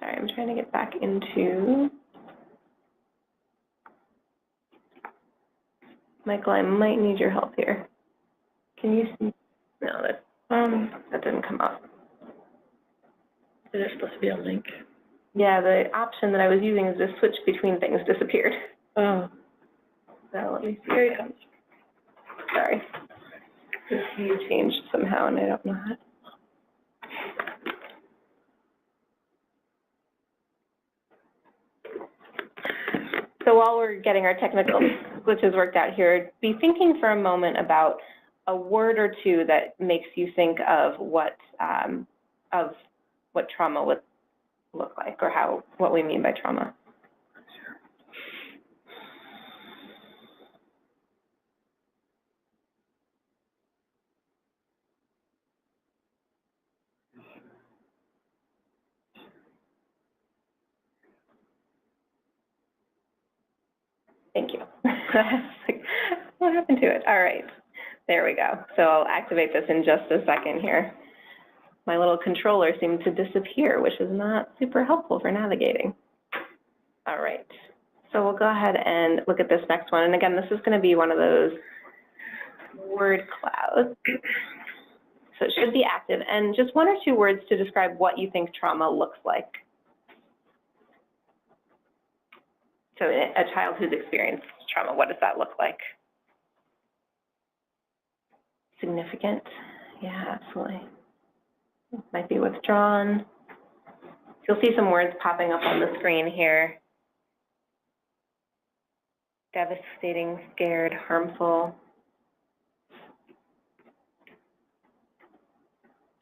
Speaker 1: Sorry, I'm trying to get back into. Michael, I might need your help here. Can you see? No, that didn't come up.
Speaker 3: There's supposed to be a link.
Speaker 1: Yeah, the option that I was using is to switch between things disappeared.
Speaker 3: Oh.
Speaker 1: So let me see.
Speaker 3: Here it comes.
Speaker 1: Sorry. This view changed somehow, and I don't know how. So while we're getting our technical glitches worked out here, be thinking for a moment about a word or two that makes you think of what trauma would look like, or what we mean by trauma. Thank you. What happened to it? All right, there we go. So I'll activate this in just a second here. My little controller seemed to disappear, which is not super helpful for navigating. All right, so we'll go ahead and look at this next one. And again, this is going to be one of those word clouds. So it should be active. And just one or two words to describe what you think trauma looks like. So a child who's experienced trauma, what does that look like? Significant, yeah, absolutely. It might be withdrawn. You'll see some words popping up on the screen here. Devastating, scared, harmful.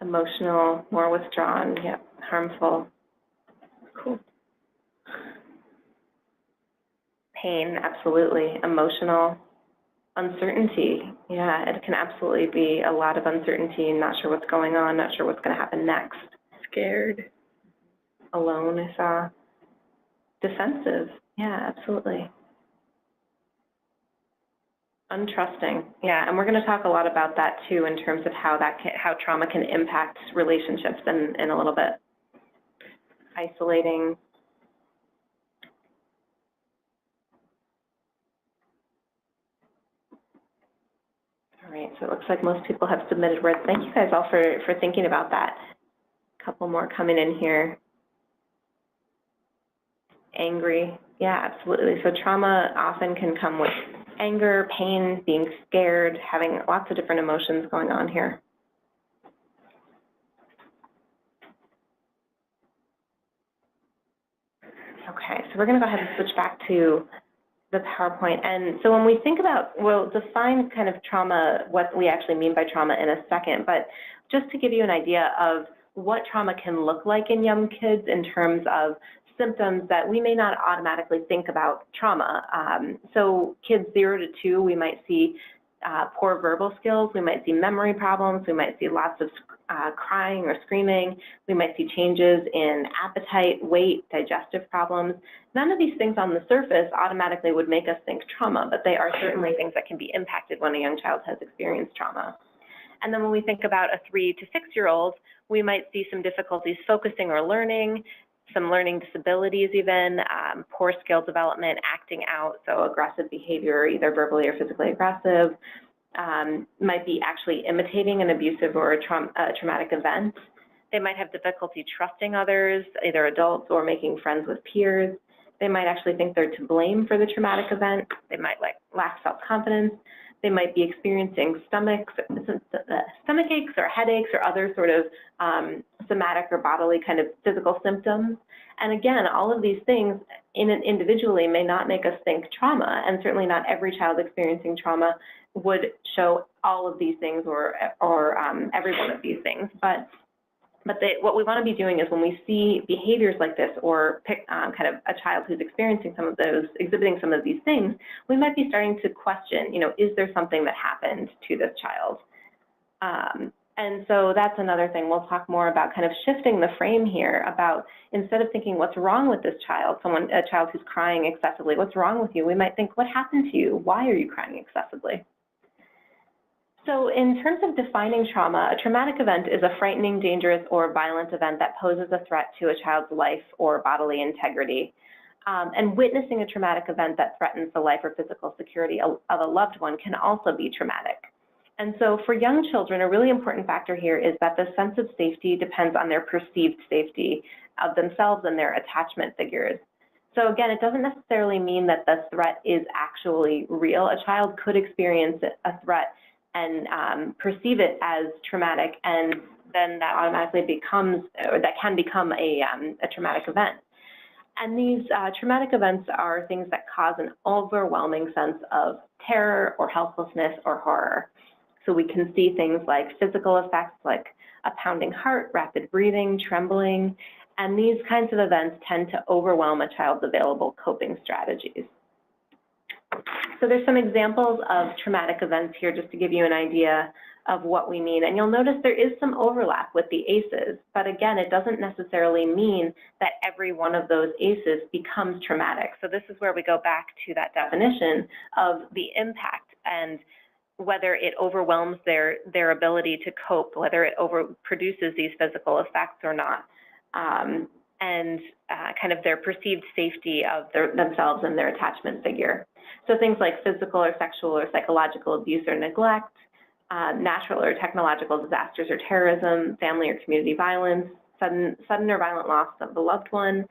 Speaker 1: Emotional, more withdrawn, yep, harmful. Cool. Pain, absolutely. Emotional. Uncertainty, yeah, it can absolutely be a lot of uncertainty, not sure what's going on, not sure what's going to happen next. Scared. Alone, I saw. Defensive, yeah, absolutely. Untrusting, yeah, and we're going to talk a lot about that too in terms of how trauma can impact relationships in a little bit. Isolating. All right, so it looks like most people have submitted words. Thank you guys all for thinking about that. A couple more coming in here. Angry, yeah, absolutely. So trauma often can come with anger, pain, being scared, having lots of different emotions going on here. Okay, so we're going to go ahead and switch back to the PowerPoint. And so when we think about, we'll define kind of trauma, what we actually mean by trauma in a second, but just to give you an idea of what trauma can look like in young kids in terms of symptoms that we may not automatically think about trauma. So kids 0 to 2, we might see poor verbal skills, we might see memory problems, we might see lots of crying or screaming, we might see changes in appetite, weight, digestive problems. None of these things on the surface automatically would make us think trauma, but they are certainly things that can be impacted when a young child has experienced trauma. And then when we think about a 3 to 6-year-old, we might see some difficulties focusing or learning, some learning disabilities even, poor skill development, acting out, so aggressive behavior, either verbally or physically aggressive, might be actually imitating an abusive or a traumatic event. They might have difficulty trusting others, either adults or making friends with peers. They might actually think they're to blame for the traumatic event. They might lack self-confidence. They might be experiencing stomach aches or headaches or other sort of somatic or bodily kind of physical symptoms. And again, all of these things individually may not make us think trauma, and certainly not every child experiencing trauma would show all of these things or every one of these things. But what we want to be doing is when we see behaviors like this or kind of a child who's experiencing some of those, exhibiting some of these things, we might be starting to question, is there something that happened to this child? And so that's another thing. We'll talk more about kind of shifting the frame here about instead of thinking what's wrong with this child, a child who's crying excessively, what's wrong with you? We might think, what happened to you? Why are you crying excessively? So in terms of defining trauma, a traumatic event is a frightening, dangerous, or violent event that poses a threat to a child's life or bodily integrity. And witnessing a traumatic event that threatens the life or physical security of a loved one can also be traumatic. And so for young children, a really important factor here is that the sense of safety depends on their perceived safety of themselves and their attachment figures. So again, it doesn't necessarily mean that the threat is actually real. A child could experience a threat and perceive it as traumatic, and then that automatically becomes, or that can become a traumatic event. And these traumatic events are things that cause an overwhelming sense of terror or helplessness or horror. So we can see things like physical effects like a pounding heart, rapid breathing, trembling, and these kinds of events tend to overwhelm a child's available coping strategies. So there's some examples of traumatic events here just to give you an idea of what we mean. And you'll notice there is some overlap with the ACEs, but again, it doesn't necessarily mean that every one of those ACEs becomes traumatic. So this is where we go back to that definition of the impact and whether it overwhelms their ability to cope, whether it overproduces these physical effects or not, and kind of their perceived safety of themselves and their attachment figure. So things like physical or sexual or psychological abuse or neglect, natural or technological disasters or terrorism, family or community violence, sudden or violent loss of a loved one,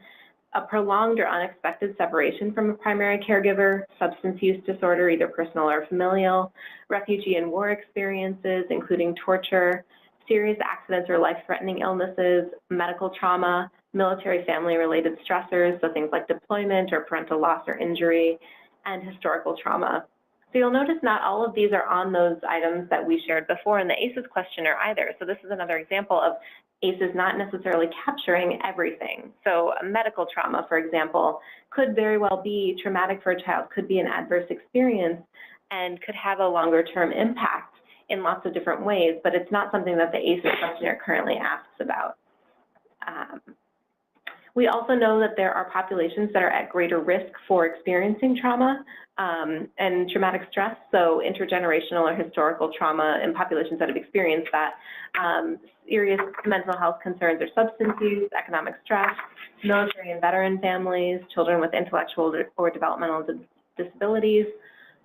Speaker 1: a prolonged or unexpected separation from a primary caregiver, substance use disorder, either personal or familial, refugee and war experiences, including torture, serious accidents or life-threatening illnesses, medical trauma, military family-related stressors, so things like deployment or parental loss or injury, and historical trauma. So you'll notice not all of these are on those items that we shared before in the ACEs questionnaire either. So this is another example of ACEs not necessarily capturing everything. So a medical trauma, for example, could very well be traumatic for a child, could be an adverse experience, and could have a longer-term impact in lots of different ways, but it's not something that the ACEs questionnaire currently asks about. We also know that there are populations that are at greater risk for experiencing trauma and traumatic stress, so intergenerational or historical trauma in populations that have experienced that, serious mental health concerns or substance use, economic stress, military and veteran families, children with intellectual or developmental disabilities,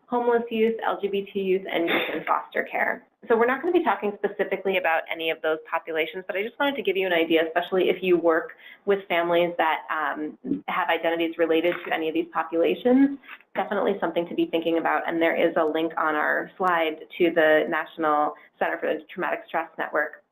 Speaker 1: homeless youth, LGBT youth, and youth in foster care. So we're not going to be talking specifically about any of those populations, but I just wanted to give you an idea, especially if you work with families that have identities related to any of these populations. Definitely something to be thinking about, and there is a link on our slide to the National Center for the Traumatic Stress Network,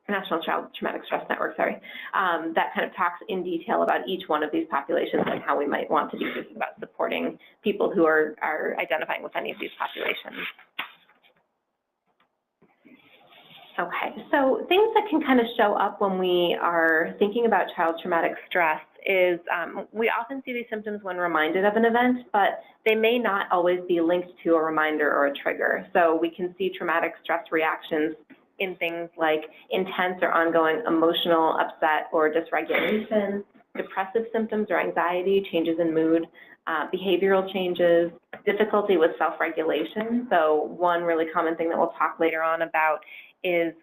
Speaker 1: National Child Traumatic Stress Network, sorry, that kind of talks in detail about each one of these populations and how we might want to be thinking about supporting people who are identifying with any of these populations. Okay, so things that can kind of show up when we are thinking about child traumatic stress is we often see these symptoms when reminded of an event, but they may not always be linked to a reminder or a trigger. So we can see traumatic stress reactions in things like intense or ongoing emotional upset or dysregulation, depressive symptoms or anxiety, changes in mood, behavioral changes, difficulty with self-regulation. So one really common thing that we'll talk later on about is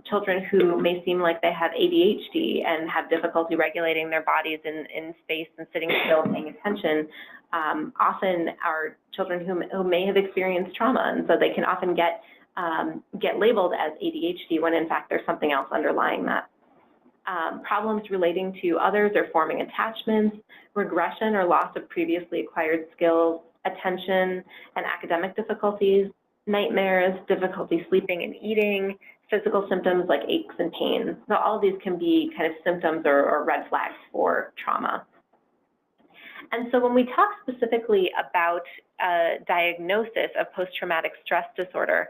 Speaker 1: children who may seem like they have ADHD and have difficulty regulating their bodies in space and sitting still, paying attention, often are children who may have experienced trauma, and so they can often get labeled as ADHD when in fact there's something else underlying that. Problems relating to others or forming attachments, regression or loss of previously acquired skills, attention and academic difficulties, nightmares, difficulty sleeping and eating, physical symptoms like aches and pains. So all of these can be kind of symptoms or red flags for trauma. And so when we talk specifically about a diagnosis of post-traumatic stress disorder,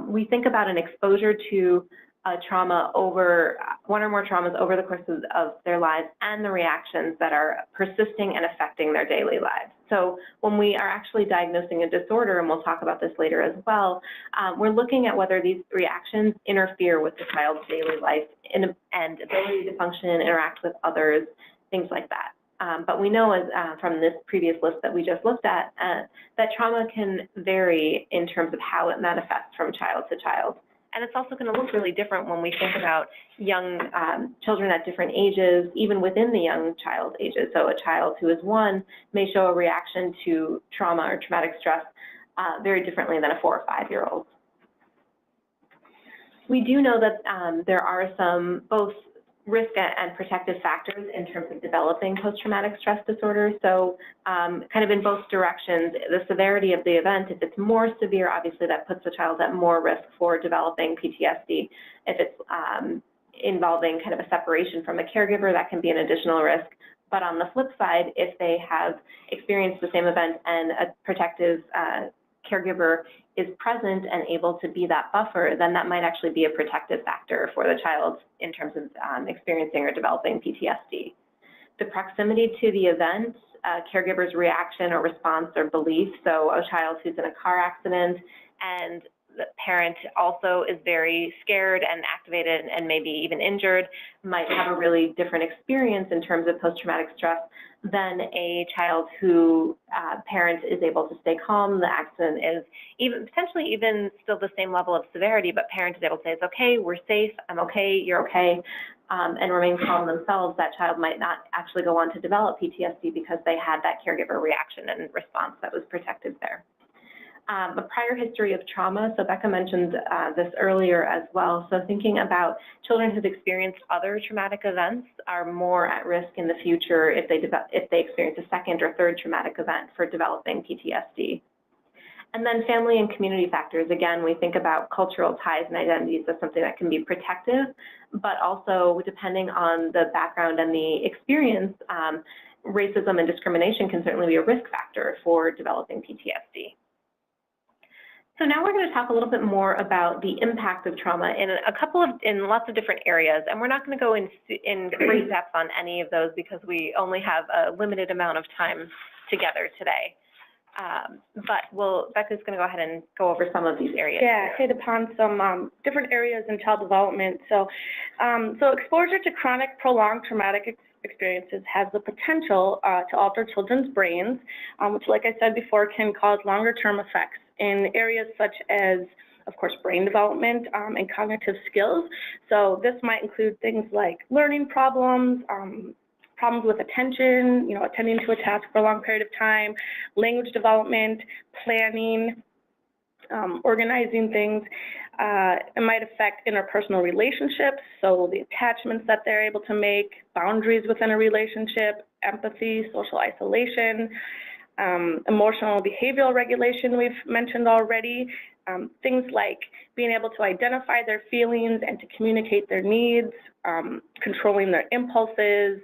Speaker 1: we think about an exposure to a trauma over one or more traumas over the course of their lives and the reactions that are persisting and affecting their daily lives. So when we are actually diagnosing a disorder, and we'll talk about this later as well, we're looking at whether these reactions interfere with the child's daily life and ability to function, interact with others, things like that. But we know from this previous list that we just looked at, that trauma can vary in terms of how it manifests from child to child. And it's also going to look really different when we think about young children at different ages, even within the young child ages. So a child who is 1 may show a reaction to trauma or traumatic stress very differently than a 4 or 5-year-old. We do know that there are some both risk and protective factors in terms of developing post-traumatic stress disorder. So kind of in both directions, the severity of the event, if it's more severe, obviously that puts the child at more risk for developing PTSD. If it's involving kind of a separation from a caregiver, that can be an additional risk. But on the flip side, if they have experienced the same event and a protective caregiver is present and able to be that buffer, then that might actually be a protective factor for the child in terms of experiencing or developing PTSD. The proximity to the event, caregiver's reaction or response or belief, so a child who's in a car accident and the parent also is very scared and activated and maybe even injured, might have a really different experience in terms of post-traumatic stress than a child who parent is able to stay calm. The accident is potentially even still the same level of severity, but parent is able to say, it's okay, we're safe, I'm okay, you're okay, and remain calm themselves. That child might not actually go on to develop PTSD because they had that caregiver reaction and response that was protective there. A prior history of trauma, so Becca mentioned this earlier as well. So thinking about children who've experienced other traumatic events are more at risk in the future if they experience a second or third traumatic event for developing PTSD. And then family and community factors. Again, we think about cultural ties and identities as something that can be protective, but also depending on the background and the experience, racism and discrimination can certainly be a risk factor for developing PTSD. So now we're going to talk a little bit more about the impact of trauma in lots of different areas, and we're not going to go in great depth on any of those because we only have a limited amount of time together today. But Becca's going to go ahead and go over some of these areas.
Speaker 2: Yeah, hit upon some different areas in child development. So, exposure to chronic, prolonged traumatic experiences has the potential to alter children's brains, which, like I said before, can cause longer-term effects in areas such as, of course, brain development and cognitive skills. So this might include things like learning problems, problems with attention, attending to a task for a long period of time, language development, planning, organizing things. It might affect interpersonal relationships, so the attachments that they're able to make, boundaries within a relationship, empathy, social isolation, emotional and behavioral regulation we've mentioned already, things like being able to identify their feelings and to communicate their needs, controlling their impulses,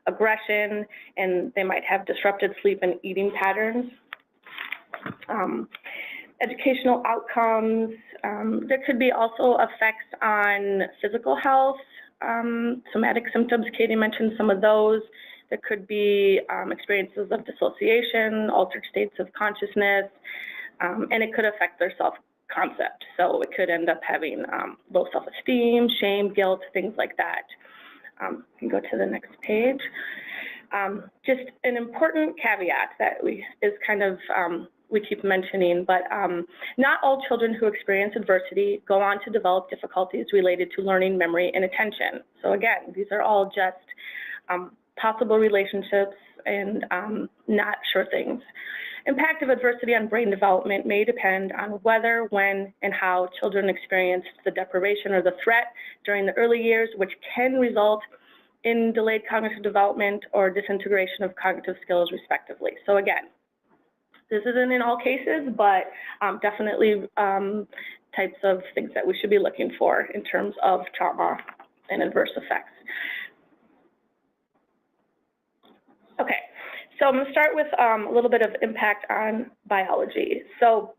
Speaker 2: aggression, and they might have disrupted sleep and eating patterns. Educational outcomes. There could be also effects on physical health, somatic symptoms. Katie mentioned some of those. There could be experiences of dissociation, altered states of consciousness, and it could affect their self-concept. So it could end up having low self-esteem, shame, guilt, things like that. You can go to the next page. Just an important caveat that we keep mentioning, but not all children who experience adversity go on to develop difficulties related to learning, memory, and attention. So again, these are all just possible relationships and not sure things. Impact of adversity on brain development may depend on whether, when, and how children experience the deprivation or the threat during the early years, which can result in delayed cognitive development or disintegration of cognitive skills, respectively. So again, this isn't in all cases, but definitely types of things that we should be looking for in terms of trauma and adverse effects. Okay, so I'm going to start with a little bit of impact on biology. So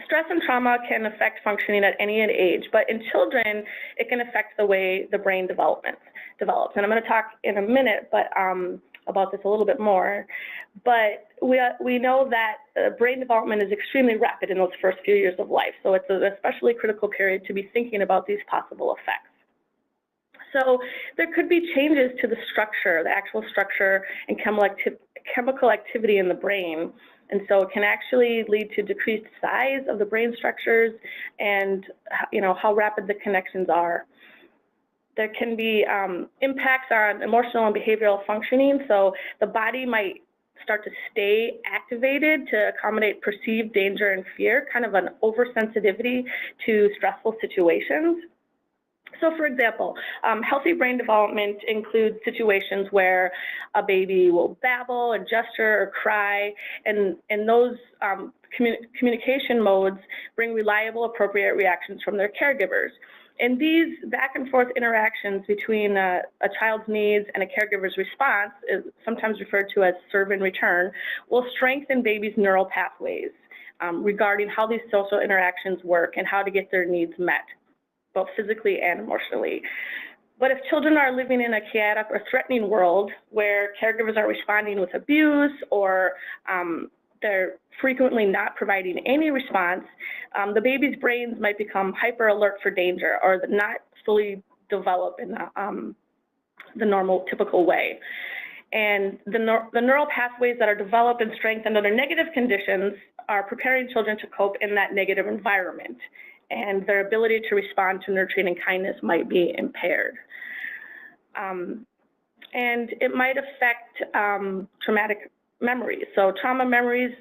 Speaker 2: stress and trauma can affect functioning at any age, but in children, it can affect the way the brain develops. And I'm going to talk in a minute about this a little bit more. But we know that brain development is extremely rapid in those first few years of life, so it's an especially critical period to be thinking about these possible effects. So there could be changes to the structure, the actual structure and chemical activity in the brain. And so it can actually lead to decreased size of the brain structures and how rapid the connections are. There can be impacts on emotional and behavioral functioning. So the body might start to stay activated to accommodate perceived danger and fear, kind of an oversensitivity to stressful situations. So for example, healthy brain development includes situations where a baby will babble and gesture or cry, and those communication modes bring reliable, appropriate reactions from their caregivers. And these back and forth interactions between a child's needs and a caregiver's response, is sometimes referred to as serve and return, will strengthen babies' neural pathways regarding how these social interactions work and how to get their needs met, both physically and emotionally. But if children are living in a chaotic or threatening world where caregivers are responding with abuse or they're frequently not providing any response, the baby's brains might become hyper alert for danger or not fully develop in the normal, typical way. And the neural pathways that are developed and strengthened under negative conditions are preparing children to cope in that negative environment, and their ability to respond to nurturing and kindness might be impaired. And it might affect traumatic memories. So trauma memories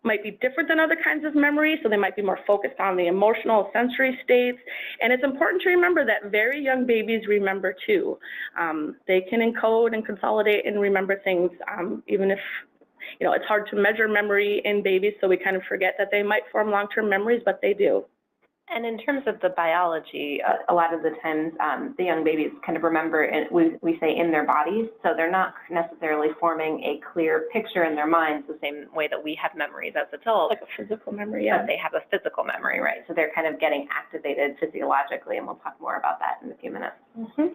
Speaker 2: might be different than other kinds of memories, so they might be more focused on the emotional, sensory states. And it's important to remember that very young babies remember too. They can encode and consolidate and remember things, even if it's hard to measure memory in babies, so we kind of forget that they might form long-term memories, but they do.
Speaker 1: And in terms of the biology, a lot of the times the young babies kind of remember, we say in their bodies, so they're not necessarily forming a clear picture in their minds the same way that we have memories as adults.
Speaker 2: Like a physical memory, yeah.
Speaker 1: But they have a physical memory, right? So they're kind of getting activated physiologically, and we'll talk more about that in a few minutes.
Speaker 2: Mm-hmm.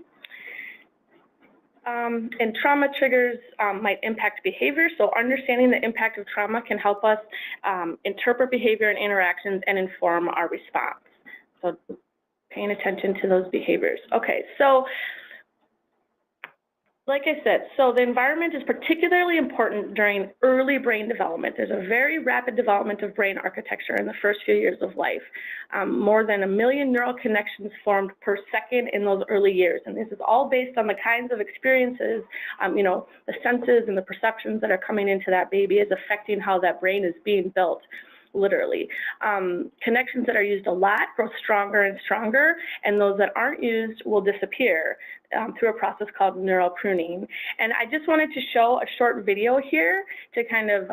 Speaker 2: And trauma triggers might impact behavior, so understanding the impact of trauma can help us interpret behavior and interactions and inform our response. So paying attention to those behaviors. Okay, so like I said, so the environment is particularly important during early brain development. There's a very rapid development of brain architecture in the first few years of life. More than 1 million neural connections formed per second in those early years. And this is all based on the kinds of experiences, the senses and the perceptions that are coming into that baby is affecting how that brain is being built. literally. Connections that are used a lot grow stronger and stronger, and those that aren't used will disappear through a process called neural pruning. And I just wanted to show a short video here to kind of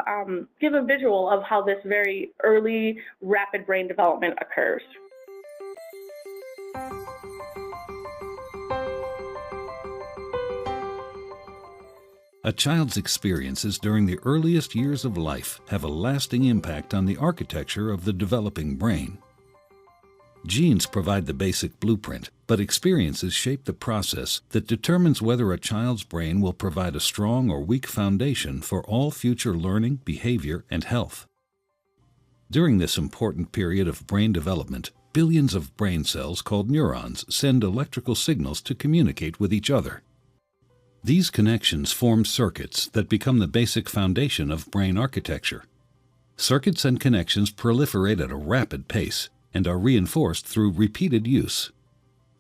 Speaker 2: give a visual of how this very early, rapid brain development occurs.
Speaker 4: A child's experiences during the earliest years of life have a lasting impact on the architecture of the developing brain. Genes provide the basic blueprint, but experiences shape the process that determines whether a child's brain will provide a strong or weak foundation for all future learning, behavior, and health. During this important period of brain development, billions of brain cells called neurons send electrical signals to communicate with each other. These connections form circuits that become the basic foundation of brain architecture. Circuits and connections proliferate at a rapid pace and are reinforced through repeated use.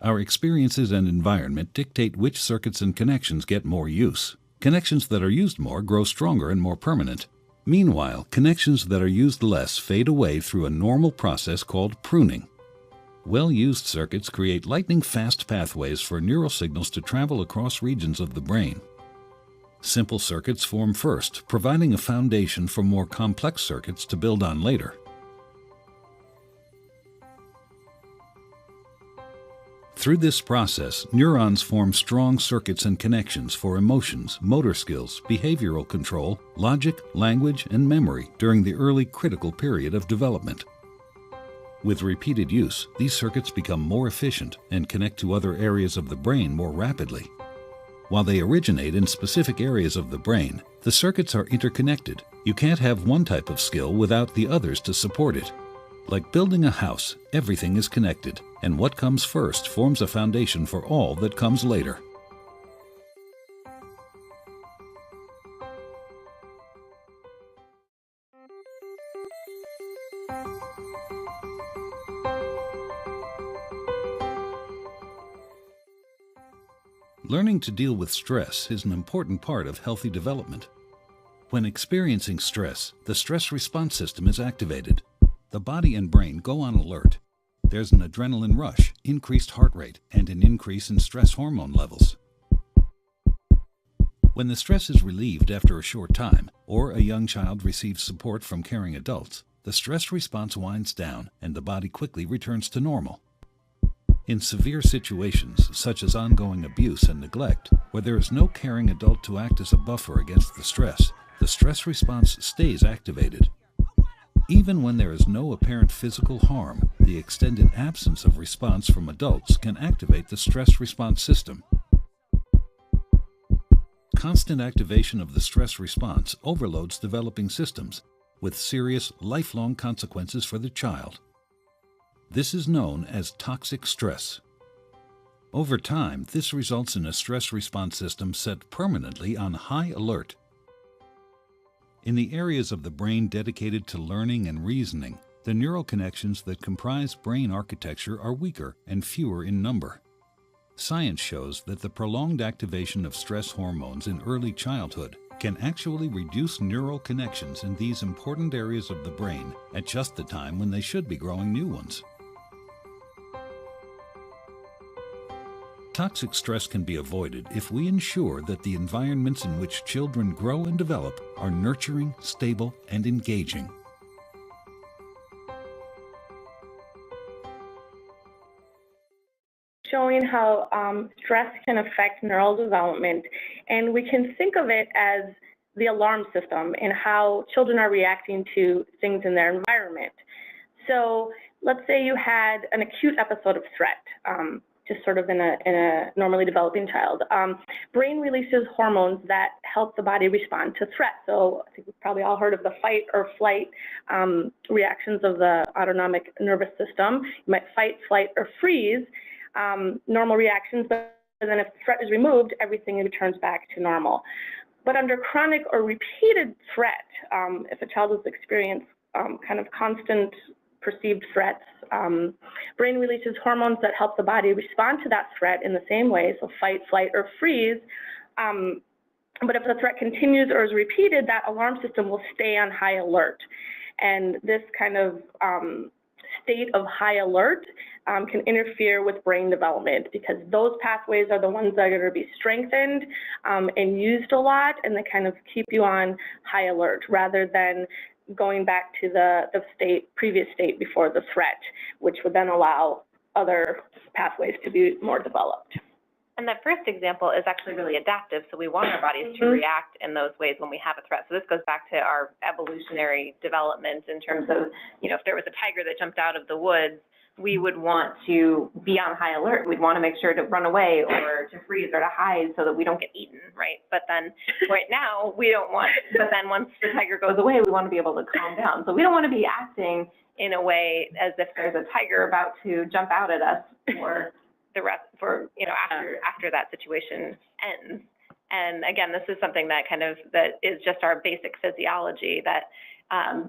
Speaker 4: Our experiences and environment dictate which circuits and connections get more use. Connections that are used more grow stronger and more permanent. Meanwhile, connections that are used less fade away through a normal process called pruning. Well-used circuits create lightning-fast pathways for neural signals to travel across regions of the brain. Simple circuits form first, providing a foundation for more complex circuits to build on later. Through this process, neurons form strong circuits and connections for emotions, motor skills, behavioral control, logic, language, and memory during the early critical period of development. With repeated use, these circuits become more efficient and connect to other areas of the brain more rapidly. While they originate in specific areas of the brain, the circuits are interconnected. You can't have one type of skill without the others to support it. Like building a house, everything is connected, and what comes first forms a foundation for all that comes later. Learning to deal with stress is an important part of healthy development. When experiencing stress, the stress response system is activated. The body and brain go on alert. There's an adrenaline rush, increased heart rate, and an increase in stress hormone levels. When the stress is relieved after a short time, or a young child receives support from caring adults, the stress response winds down and the body quickly returns to normal. In severe situations, such as ongoing abuse and neglect, where there is no caring adult to act as a buffer against the stress response stays activated. Even when there is no apparent physical harm, the extended absence of response from adults can activate the stress response system. Constant activation of the stress response overloads developing systems, with serious, lifelong consequences for the child. This is known as toxic stress. Over time, this results in a stress response system set permanently on high alert. In the areas of the brain dedicated to learning and reasoning, the neural connections that comprise brain architecture are weaker and fewer in number. Science shows that the prolonged activation of stress hormones in early childhood can actually reduce neural connections in these important areas of the brain at just the time when they should be growing new ones. Toxic stress can be avoided if we ensure that the environments in which children grow and develop are nurturing, stable, and engaging.
Speaker 2: Showing how stress can affect neural development, and we can think of it as the alarm system and how children are reacting to things in their environment. So let's say you had an acute episode of threat, just sort of in a normally developing child. Brain releases hormones that help the body respond to threat. So I think we've probably all heard of the fight or flight reactions of the autonomic nervous system. You might fight, flight, or freeze, normal reactions, but then if the threat is removed, everything returns back to normal. But under chronic or repeated threat, if a child has experienced kind of constant perceived threats, brain releases hormones that help the body respond to that threat in the same way, so fight, flight, or freeze. But if the threat continues or is repeated, that alarm system will stay on high alert. And this kind of state of high alert can interfere with brain development, because those pathways are the ones that are going to be strengthened and used a lot, and they kind of keep you on high alert rather than going back to the previous state before the threat, which would then allow other pathways to be more developed.
Speaker 1: And that first example is actually really adaptive, so we want our bodies to react in those ways when we have a threat. So this goes back to our evolutionary development in terms of, you know, if there was a tiger that jumped out of the woods, we would want to be on high alert. We'd want to make sure to run away or to freeze or to hide so that we don't get eaten, right? But then right now, we don't want, but then once the tiger goes away, we want to be able to calm down. So we don't want to be acting in a way as if there's a tiger about to jump out at us for the rest, for, you know, after that situation ends. And again, this is something that that is just our basic physiology that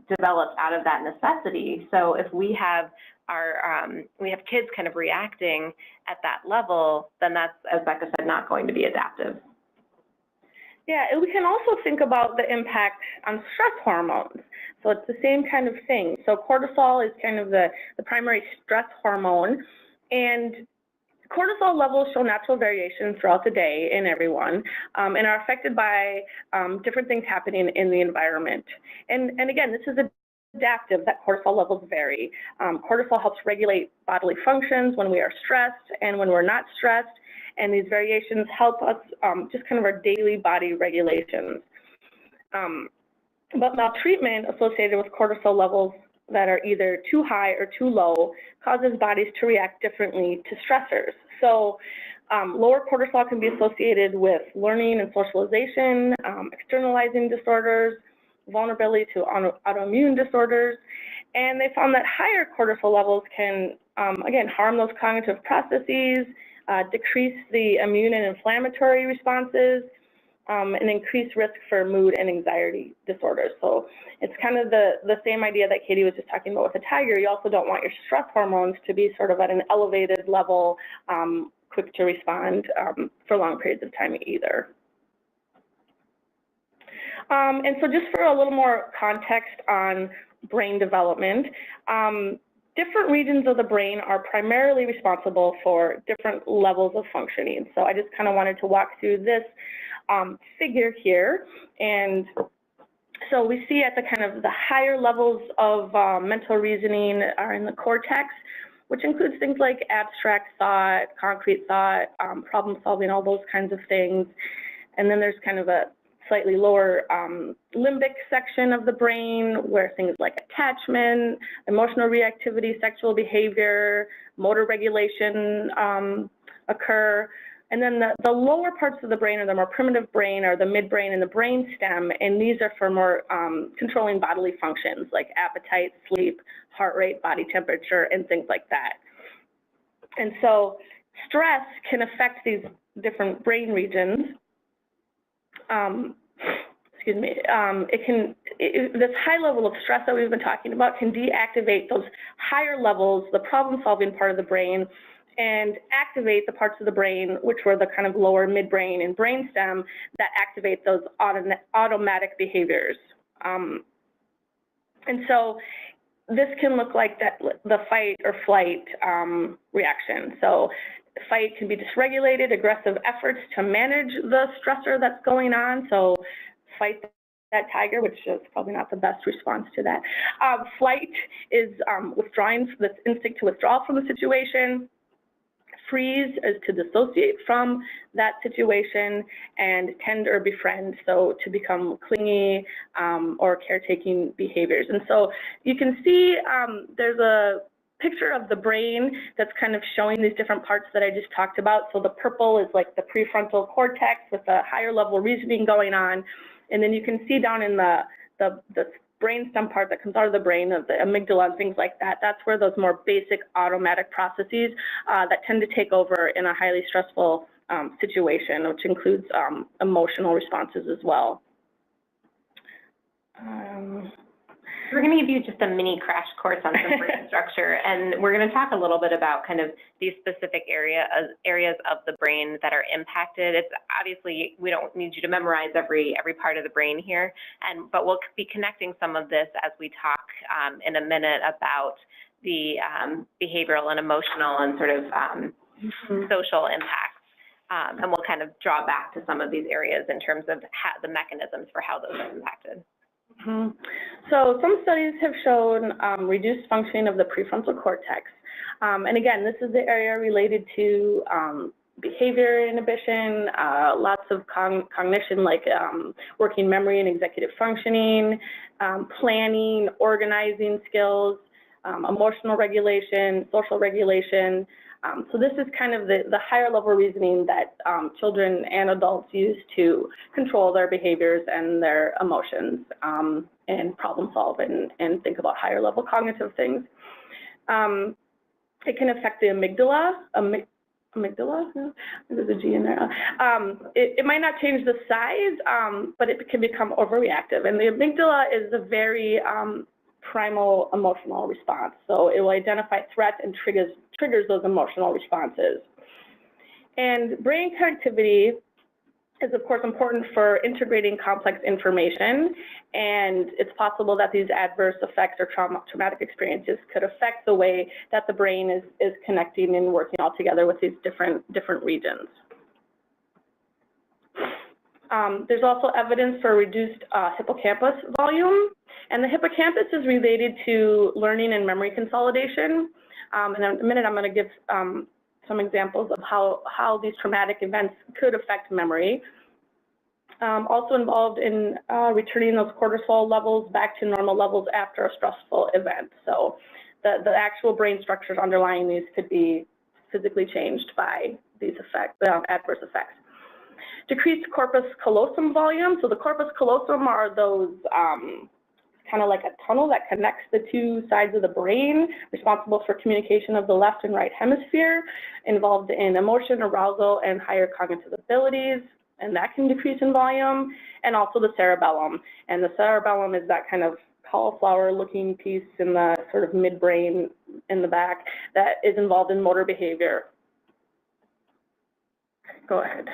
Speaker 1: develops out of that necessity. So if we have we have kids kind of reacting at that level, then that's, as Becca said, not going to be adaptive.
Speaker 2: Yeah, and we can also think about the impact on stress hormones. So it's the same kind of thing. So cortisol is kind of the primary stress hormone, and cortisol levels show natural variation throughout the day in everyone, and are affected by different things happening in the environment. And again, this is adaptive, that cortisol levels vary. Cortisol helps regulate bodily functions when we are stressed and when we're not stressed, and these variations help us just kind of our daily body regulations. But maltreatment associated with cortisol levels that are either too high or too low causes bodies to react differently to stressors. So lower cortisol can be associated with learning and socialization, externalizing disorders, vulnerability to autoimmune disorders, and they found that higher cortisol levels can, again, harm those cognitive processes, decrease the immune and inflammatory responses, and increase risk for mood and anxiety disorders. So it's kind of the same idea that Katie was just talking about with the tiger. You also don't want your stress hormones to be sort of at an elevated level, quick to respond for long periods of time either. And so just for a little more context on brain development, different regions of the brain are primarily responsible for different levels of functioning. So I just kind of wanted to walk through this figure here. And so we see at the kind of the higher levels of mental reasoning are in the cortex, which includes things like abstract thought, concrete thought, problem solving, all those kinds of things. And then there's kind of a slightly lower limbic section of the brain where things like attachment, emotional reactivity, sexual behavior, motor regulation occur. And then the lower parts of the brain, or the more primitive brain, are the midbrain and the brain stem, and these are for more controlling bodily functions like appetite, sleep, heart rate, body temperature, and things like that. And so stress can affect these different brain regions. Excuse me, this high level of stress that we've been talking about can deactivate those higher levels, the problem-solving part of the brain, and activate the parts of the brain, which were the kind of lower midbrain and brainstem, that activate those automatic behaviors. And so this can look like the fight or flight reaction. So fight can be dysregulated, aggressive efforts to manage the stressor that's going on. So fight that tiger, which is probably not the best response to that. Flight is withdrawing, this instinct to withdraw from the situation. Freeze is to dissociate from that situation, and tend or befriend, so to become clingy or caretaking behaviors. And so you can see there's a picture of the brain that's kind of showing these different parts that I just talked about. So the purple is like the prefrontal cortex with the higher level reasoning going on. And then you can see down in the brainstem part that comes out of the brain, of the amygdala and things like that, that's where those more basic automatic processes that tend to take over in a highly stressful situation, which includes emotional responses as well.
Speaker 1: we're going to give you just a mini crash course on some brain structure, and we're going to talk a little bit about kind of these specific areas of the brain that are impacted. It's obviously, we don't need you to memorize every part of the brain here, but we'll be connecting some of this as we talk in a minute about the behavioral and emotional and sort of social impacts. And we'll kind of draw back to some of these areas in terms of the mechanisms for how those are impacted.
Speaker 2: So some studies have shown reduced functioning of the prefrontal cortex. And again, this is the area related to behavior inhibition, lots of cognition like working memory and executive functioning, planning, organizing skills, emotional regulation, social regulation. So this is kind of the higher level reasoning that children and adults use to control their behaviors and their emotions and problem solve and think about higher level cognitive things. It can affect the amygdala. Amygdala? No, there's a G in there. It might not change the size, but it can become overreactive. And the amygdala is a very primal emotional response. So it will identify threats and triggers those emotional responses. And brain connectivity is, of course, important for integrating complex information. And it's possible that these adverse effects or traumatic experiences could affect the way that the brain is connecting and working all together with these different regions. There's also evidence for reduced hippocampus volume. And the hippocampus is related to learning and memory consolidation. And in a minute, I'm going to give some examples of how these traumatic events could affect memory. Also involved in returning those cortisol levels back to normal levels after a stressful event. So the actual brain structures underlying these could be physically changed by these effects, adverse effects. Decreased corpus callosum volume. So the corpus callosum are those kind of like a tunnel that connects the two sides of the brain, responsible for communication of the left and right hemisphere, involved in emotion, arousal, and higher cognitive abilities, and that can decrease in volume, and also the cerebellum. And the cerebellum is that kind of cauliflower-looking piece in the sort of midbrain in the back that is involved in motor behavior. Go ahead.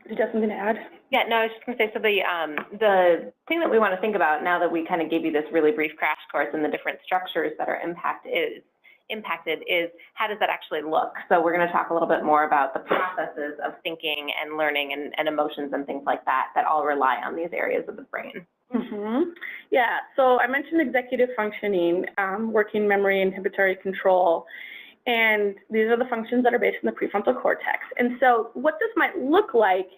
Speaker 2: Did you have something to add?
Speaker 1: Yeah, no, I was just going to say, so the thing that we want to think about now that we kind of gave you this really brief crash course in the different structures that are impacted is how does that actually look? So we're going to talk a little bit more about the processes of thinking and learning and emotions and things like that all rely on these areas of the brain.
Speaker 2: Yeah, so I mentioned executive functioning, working memory, inhibitory control. And these are the functions that are based in the prefrontal cortex. And so what this might look like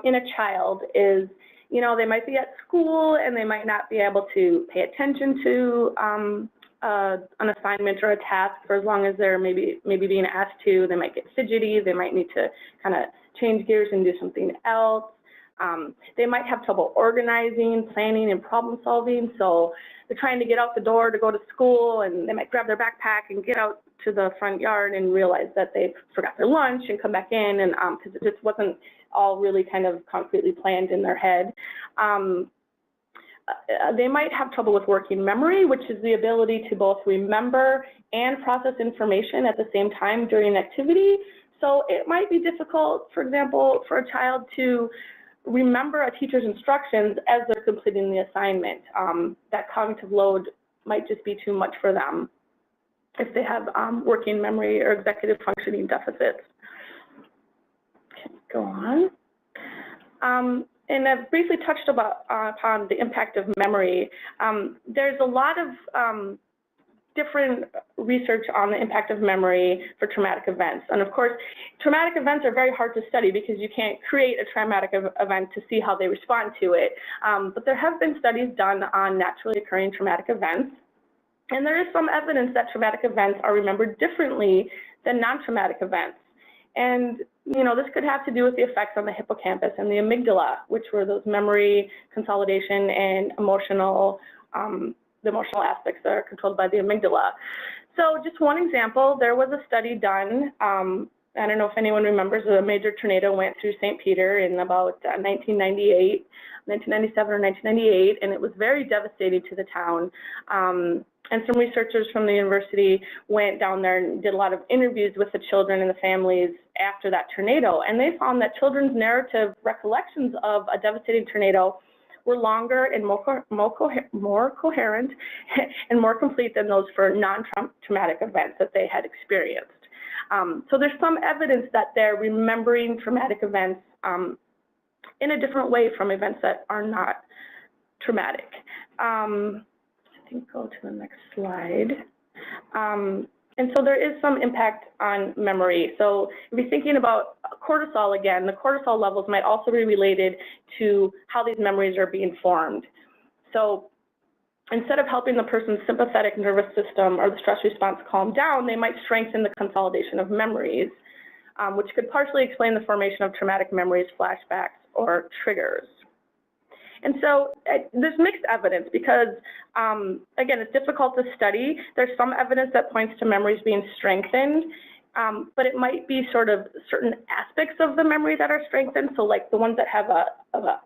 Speaker 2: in a child is, you know, they might be at school and they might not be able to pay attention to an assignment or a task for as long as they're maybe being asked to. They might get fidgety. They might need to kind of change gears and do something else. They might have trouble organizing, planning, and problem solving. So they're trying to get out the door to go to school, and they might grab their backpack and get out to the front yard and realize that they've forgot their lunch and come back in, and because it just wasn't all really kind of concretely planned in their head. They might have trouble with working memory, which is the ability to both remember and process information at the same time during an activity. So it might be difficult, for example, for a child to remember a teacher's instructions as they're completing the assignment. That cognitive load might just be too much for them if they have working memory or executive functioning deficits. Okay, go on. And I've briefly touched upon the impact of memory. There's a lot of different research on the impact of memory for traumatic events. And of course, traumatic events are very hard to study because you can't create a traumatic event to see how they respond to it. But there have been studies done on naturally occurring traumatic events. And there is some evidence that traumatic events are remembered differently than non-traumatic events. And, you know, this could have to do with the effects on the hippocampus and the amygdala, which were those memory, consolidation, and emotional, the emotional aspects that are controlled by the amygdala. So just one example, there was a study done I don't know if anyone remembers, a major tornado went through St. Peter in about 1997 or 1998, and it was very devastating to the town. And some researchers from the university went down there and did a lot of interviews with the children and the families after that tornado, and they found that children's narrative recollections of a devastating tornado were longer and more coherent and more complete than those for non-traumatic events that they had experienced. So there's some evidence that they're remembering traumatic events in a different way from events that are not traumatic. I think go to the next slide. And so there is some impact on memory. So if you're thinking about cortisol again, the cortisol levels might also be related to how these memories are being formed. So instead of helping the person's sympathetic nervous system or the stress response calm down, they might strengthen the consolidation of memories, which could partially explain the formation of traumatic memories, flashbacks, or triggers. And so there's mixed evidence because, again, it's difficult to study. There's some evidence that points to memories being strengthened, but it might be sort of certain aspects of the memory that are strengthened. So like the ones that have a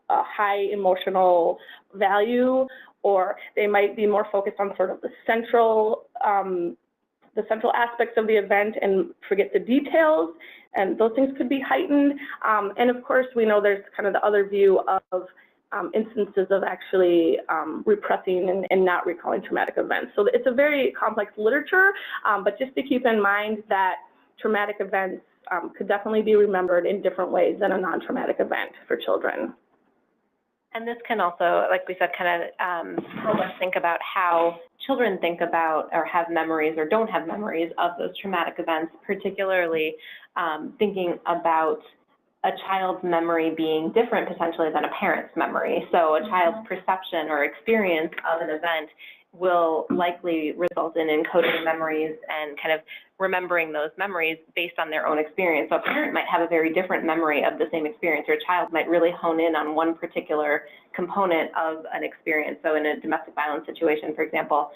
Speaker 2: high emotional value, or they might be more focused on sort of the central aspects of the event and forget the details, and those things could be heightened. And of course, we know there's kind of the other view of instances of actually repressing and not recalling traumatic events. So it's a very complex literature, but just to keep in mind that traumatic events could definitely be remembered in different ways than a non-traumatic event for children.
Speaker 1: And this can also, like we said, kind of help us think about how children think about or have memories or don't have memories of those traumatic events, particularly thinking about a child's memory being different potentially than a parent's memory. So a child's perception or experience of an event will likely result in encoding memories and kind of remembering those memories based on their own experience. So a parent might have a very different memory of the same experience, or a child might really hone in on one particular component of an experience. So in a domestic violence situation, for example,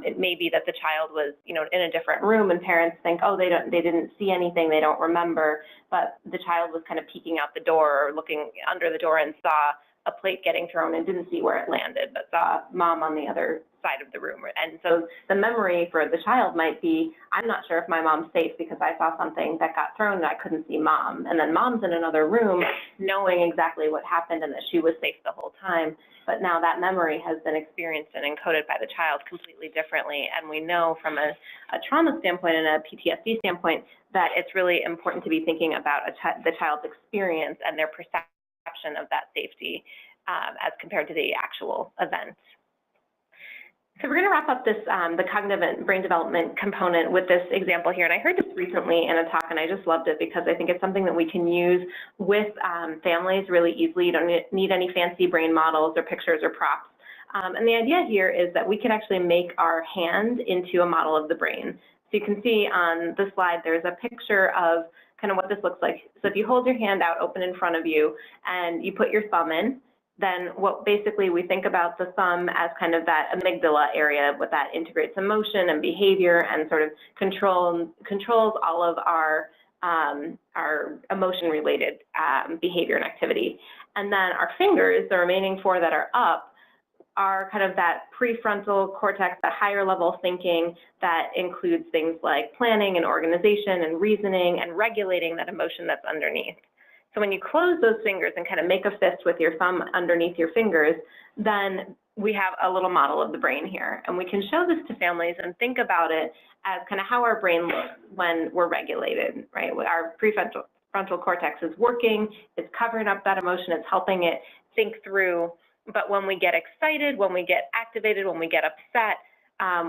Speaker 1: it may be that the child was, in a different room, and parents think, oh, they didn't see anything, they don't remember, but the child was kind of peeking out the door or looking under the door and saw a plate getting thrown and didn't see where it landed, but saw mom on the other side of the room. And so the memory for the child might be, I'm not sure if my mom's safe because I saw something that got thrown and I couldn't see mom. And then mom's in another room knowing exactly what happened and that she was safe the whole time. But now that memory has been experienced and encoded by the child completely differently. And we know from a trauma standpoint and a PTSD standpoint that it's really important to be thinking about the child's experience and their perception of that safety as compared to the actual event. So we're going to wrap up this, the cognitive and brain development component with this example here. And I heard this recently in a talk, and I just loved it because I think it's something that we can use with families really easily. You don't need any fancy brain models or pictures or props. And the idea here is that we can actually make our hand into a model of the brain. So you can see on the slide, there's a picture of kind of what this looks like. So if you hold your hand out open in front of you and you put your thumb in, then what basically we think about the thumb as kind of that amygdala area, what that integrates emotion and behavior and sort of controls all of our emotion-related behavior and activity. And then our fingers, the remaining four that are up, are kind of that prefrontal cortex, that higher level thinking that includes things like planning and organization and reasoning and regulating that emotion that's underneath. So when you close those fingers and kind of make a fist with your thumb underneath your fingers, then we have a little model of the brain here. And we can show this to families and think about it as kind of how our brain looks when we're regulated, right? Our prefrontal cortex is working, it's covering up that emotion, it's helping it think through. But when we get excited, when we get activated, when we get upset,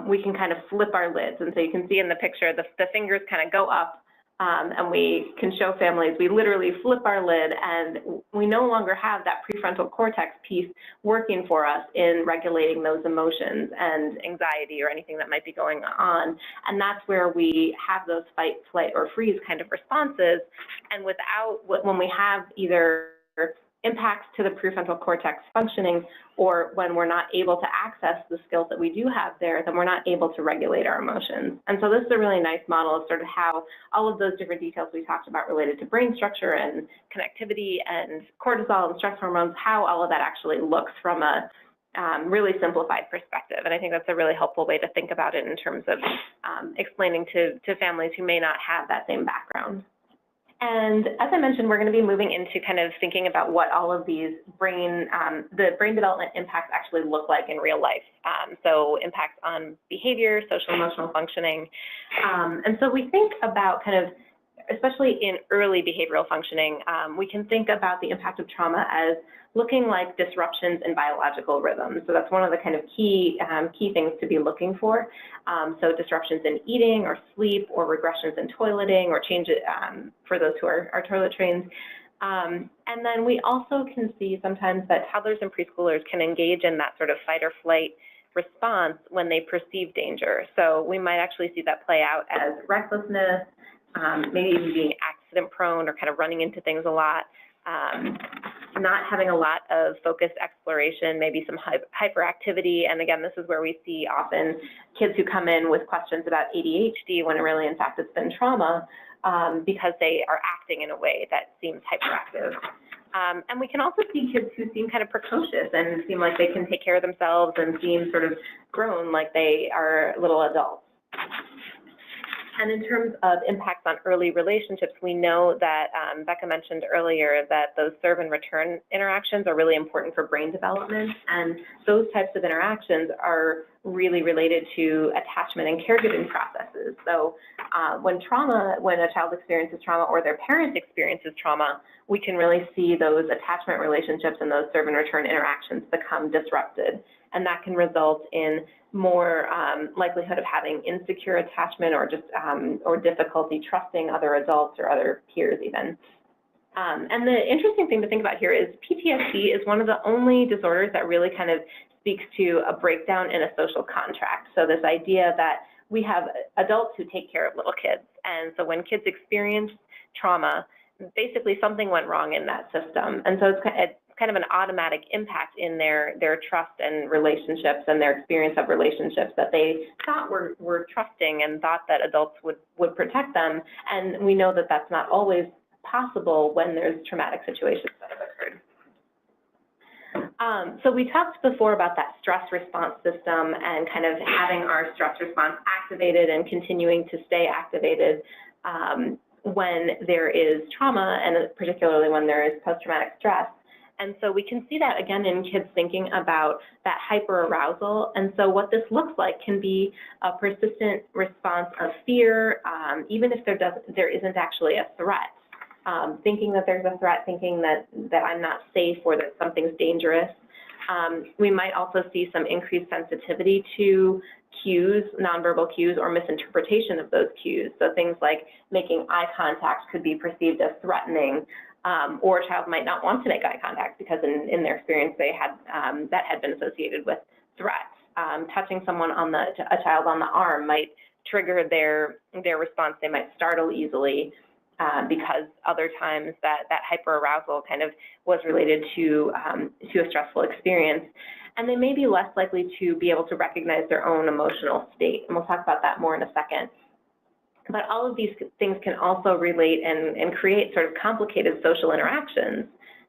Speaker 1: we can kind of flip our lids. And so you can see in the picture, the fingers kind of go up, and we can show families, we literally flip our lid, and we no longer have that prefrontal cortex piece working for us in regulating those emotions and anxiety or anything that might be going on. And that's where we have those fight, flight, or freeze kind of responses. And when we have either impacts to the prefrontal cortex functioning, or when we're not able to access the skills that we do have there, then we're not able to regulate our emotions. And so this is a really nice model of sort of how all of those different details we talked about related to brain structure and connectivity and cortisol and stress hormones, how all of that actually looks from a really simplified perspective. And I think that's a really helpful way to think about it in terms of explaining to families who may not have that same background. And as I mentioned, we're going to be moving into kind of thinking about what all of these the brain development impacts actually look like in real life. So impacts on behavior, social emotional functioning. And so we think about kind of, especially in early behavioral functioning, we can think about the impact of trauma as looking like disruptions in biological rhythms. So that's one of the kind of key things to be looking for. So disruptions in eating or sleep, or regressions in toileting, or changes for those who are toilet trained. And then we also can see sometimes that toddlers and preschoolers can engage in that sort of fight or flight response when they perceive danger. So we might actually see that play out as recklessness, maybe even being accident prone or kind of running into things a lot. Not having a lot of focused exploration, maybe some hyperactivity. And again, this is where we see often kids who come in with questions about ADHD when really, in fact, it's been trauma because they are acting in a way that seems hyperactive. And we can also see kids who seem kind of precocious and seem like they can take care of themselves and seem sort of grown, like they are little adults. And in terms of impacts on early relationships, we know that Becca mentioned earlier that those serve and return interactions are really important for brain development, and those types of interactions are really related to attachment and caregiving processes. So when a child experiences trauma or their parent experiences trauma, we can really see those attachment relationships and those serve and return interactions become disrupted. And that can result in more likelihood of having insecure attachment, or just or difficulty trusting other adults or other peers even. And the interesting thing to think about here is PTSD is one of the only disorders that really kind of speaks to a breakdown in a social contract. So this idea that we have adults who take care of little kids, and so when kids experience trauma, basically something went wrong in that system. And so it's kind of an automatic impact in their trust and relationships and their experience of relationships that they thought were trusting and thought that adults would protect them. And we know that that's not always possible when there's traumatic situations that have occurred. So we talked before about that stress response system and kind of having our stress response activated and continuing to stay activated when there is trauma, and particularly when there is post-traumatic stress. And so we can see that again in kids thinking about that hyperarousal. And so what this looks like can be a persistent response of fear, even if there isn't actually a threat. Thinking that there's a threat, thinking that I'm not safe or that something's dangerous. We might also see some increased sensitivity to cues, nonverbal cues, or misinterpretation of those cues. So things like making eye contact could be perceived as threatening, or a child might not want to make eye contact because in their experience they had that had been associated with threats. Touching someone a child on the arm might trigger their response. They might startle easily because other times that hyperarousal kind of was related to a stressful experience. And they may be less likely to be able to recognize their own emotional state. And we'll talk about that more in a second. But all of these things can also relate and create sort of complicated social interactions.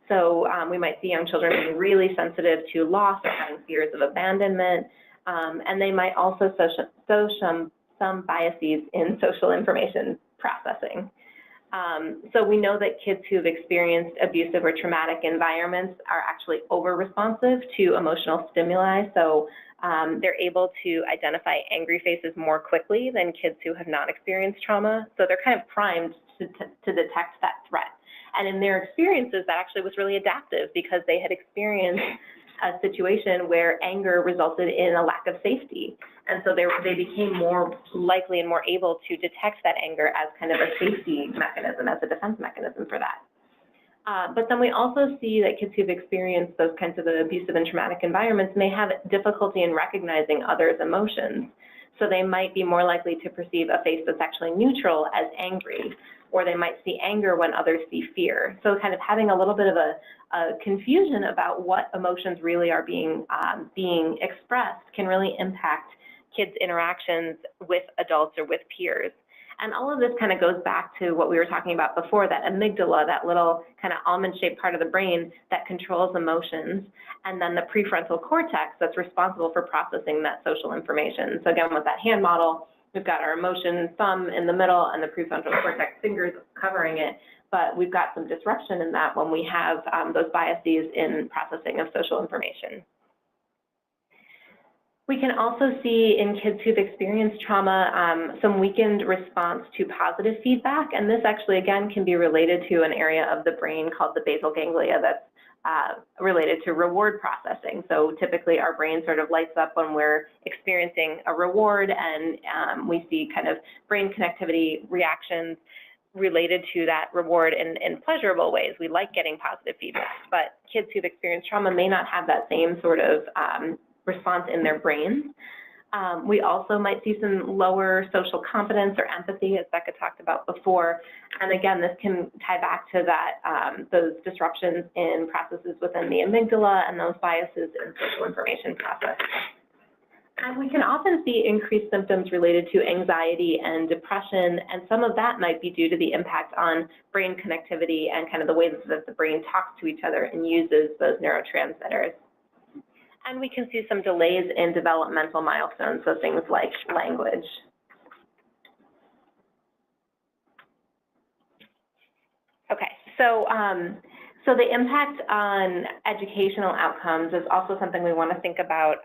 Speaker 1: So we might see young children being really sensitive to loss or having fears of abandonment. And they might also show some biases in social information processing. So we know that kids who have experienced abusive or traumatic environments are actually over-responsive to emotional stimuli. So they're able to identify angry faces more quickly than kids who have not experienced trauma. So they're kind of primed to detect that threat. And in their experiences, that actually was really adaptive because they had experienced a situation where anger resulted in a lack of safety. And so they became more likely and more able to detect that anger as kind of a safety mechanism, as a defense mechanism for that. But then we also see that kids who've experienced those kinds of abusive and traumatic environments may have difficulty in recognizing others' emotions. So they might be more likely to perceive a face that's actually neutral as angry, or they might see anger when others see fear. So kind of having a little bit of a confusion about what emotions really are being expressed can really impact kids' interactions with adults or with peers. And all of this kind of goes back to what we were talking about before, that amygdala, that little kind of almond-shaped part of the brain that controls emotions, and then the prefrontal cortex that's responsible for processing that social information. So again, with that hand model, we've got our emotion thumb in the middle and the prefrontal cortex fingers covering it, but we've got some disruption in that when we have those biases in processing of social information. We can also see in kids who've experienced trauma some weakened response to positive feedback, and this actually, again, can be related to an area of the brain called the basal ganglia that's related to reward processing. So typically our brain sort of lights up when we're experiencing a reward, and we see kind of brain connectivity reactions related to that reward in pleasurable ways. We like getting positive feedback, but kids who've experienced trauma may not have that same sort of response in their brains. We also might see some lower social competence or empathy, as Becca talked about before. And again, this can tie back to that, those disruptions in processes within the amygdala and those biases in social information process. And we can often see increased symptoms related to anxiety and depression, and some of that might be due to the impact on brain connectivity and kind of the ways that the brain talks to each other and uses those neurotransmitters. And we can see some delays in developmental milestones, so things like language. Okay, so the impact on educational outcomes is also something we want to think about.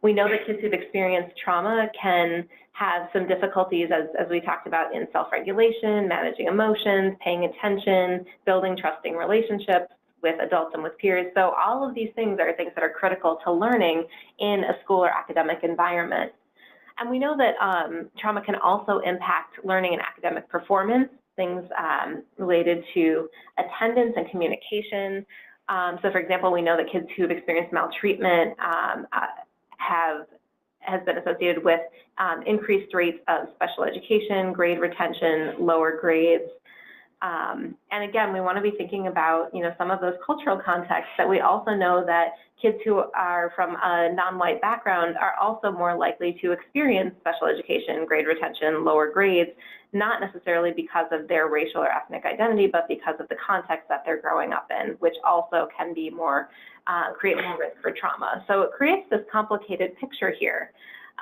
Speaker 1: We know that kids who've experienced trauma can have some difficulties, as we talked about, in self-regulation, managing emotions, paying attention, building trusting relationships with adults and with peers. So all of these things are things that are critical to learning in a school or academic environment. And we know that trauma can also impact learning and academic performance, things related to attendance and communication. So for example, we know that kids who've experienced maltreatment has been associated with increased rates of special education, grade retention, lower grades. And again, we want to be thinking about, some of those cultural contexts that we also know that kids who are from a non-white background are also more likely to experience special education, grade retention, lower grades, not necessarily because of their racial or ethnic identity, but because of the context that they're growing up in, which also can be more, create more risk for trauma. So it creates this complicated picture here.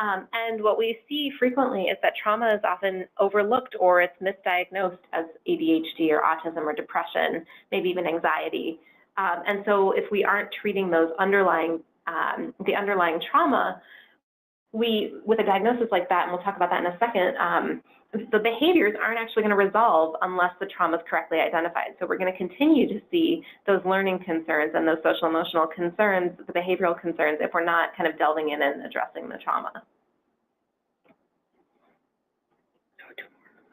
Speaker 1: And what we see frequently is that trauma is often overlooked or it's misdiagnosed as ADHD or autism or depression, maybe even anxiety. And so if we aren't treating those underlying, the underlying trauma, with a diagnosis like that, and we'll talk about that in a second, the behaviors aren't actually going to resolve unless the trauma is correctly identified. So we're going to continue to see those learning concerns and those social emotional concerns, the behavioral concerns, if we're not kind of delving in and addressing the trauma.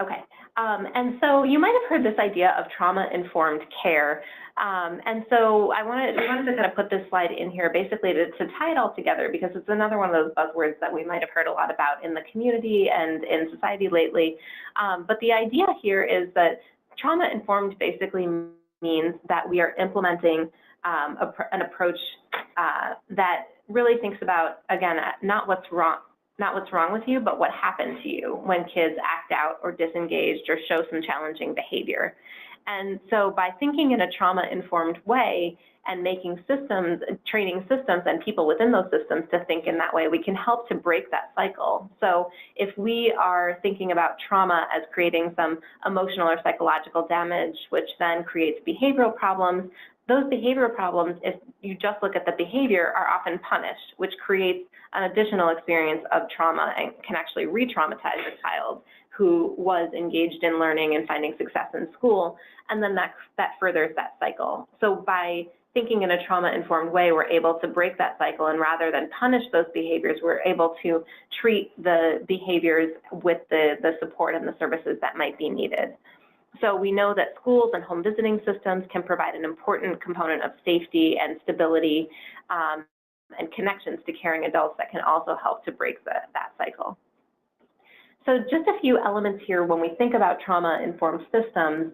Speaker 1: Okay, and so you might have heard this idea of trauma-informed care. And so we wanted to kind of put this slide in here basically to tie it all together, because it's another one of those buzzwords that we might have heard a lot about in the community and in society lately. But the idea here is that trauma-informed basically means that we are implementing an approach that really thinks about, again, not what's wrong with you, but what happened to you when kids act out or disengaged or show some challenging behavior. And so by thinking in a trauma-informed way and making systems, training systems and people within those systems to think in that way, we can help to break that cycle. So if we are thinking about trauma as creating some emotional or psychological damage, which then creates behavioral problems, those behavioral problems, if you just look at the behavior, are often punished, which creates an additional experience of trauma and can actually re-traumatize a child who was engaged in learning and finding success in school, and then that furthers that cycle. So by thinking in a trauma-informed way, we're able to break that cycle, and rather than punish those behaviors, we're able to treat the behaviors with the support and the services that might be needed. So we know that schools and home visiting systems can provide an important component of safety and stability and connections to caring adults that can also help to break that cycle. So just a few elements here when we think about trauma-informed systems,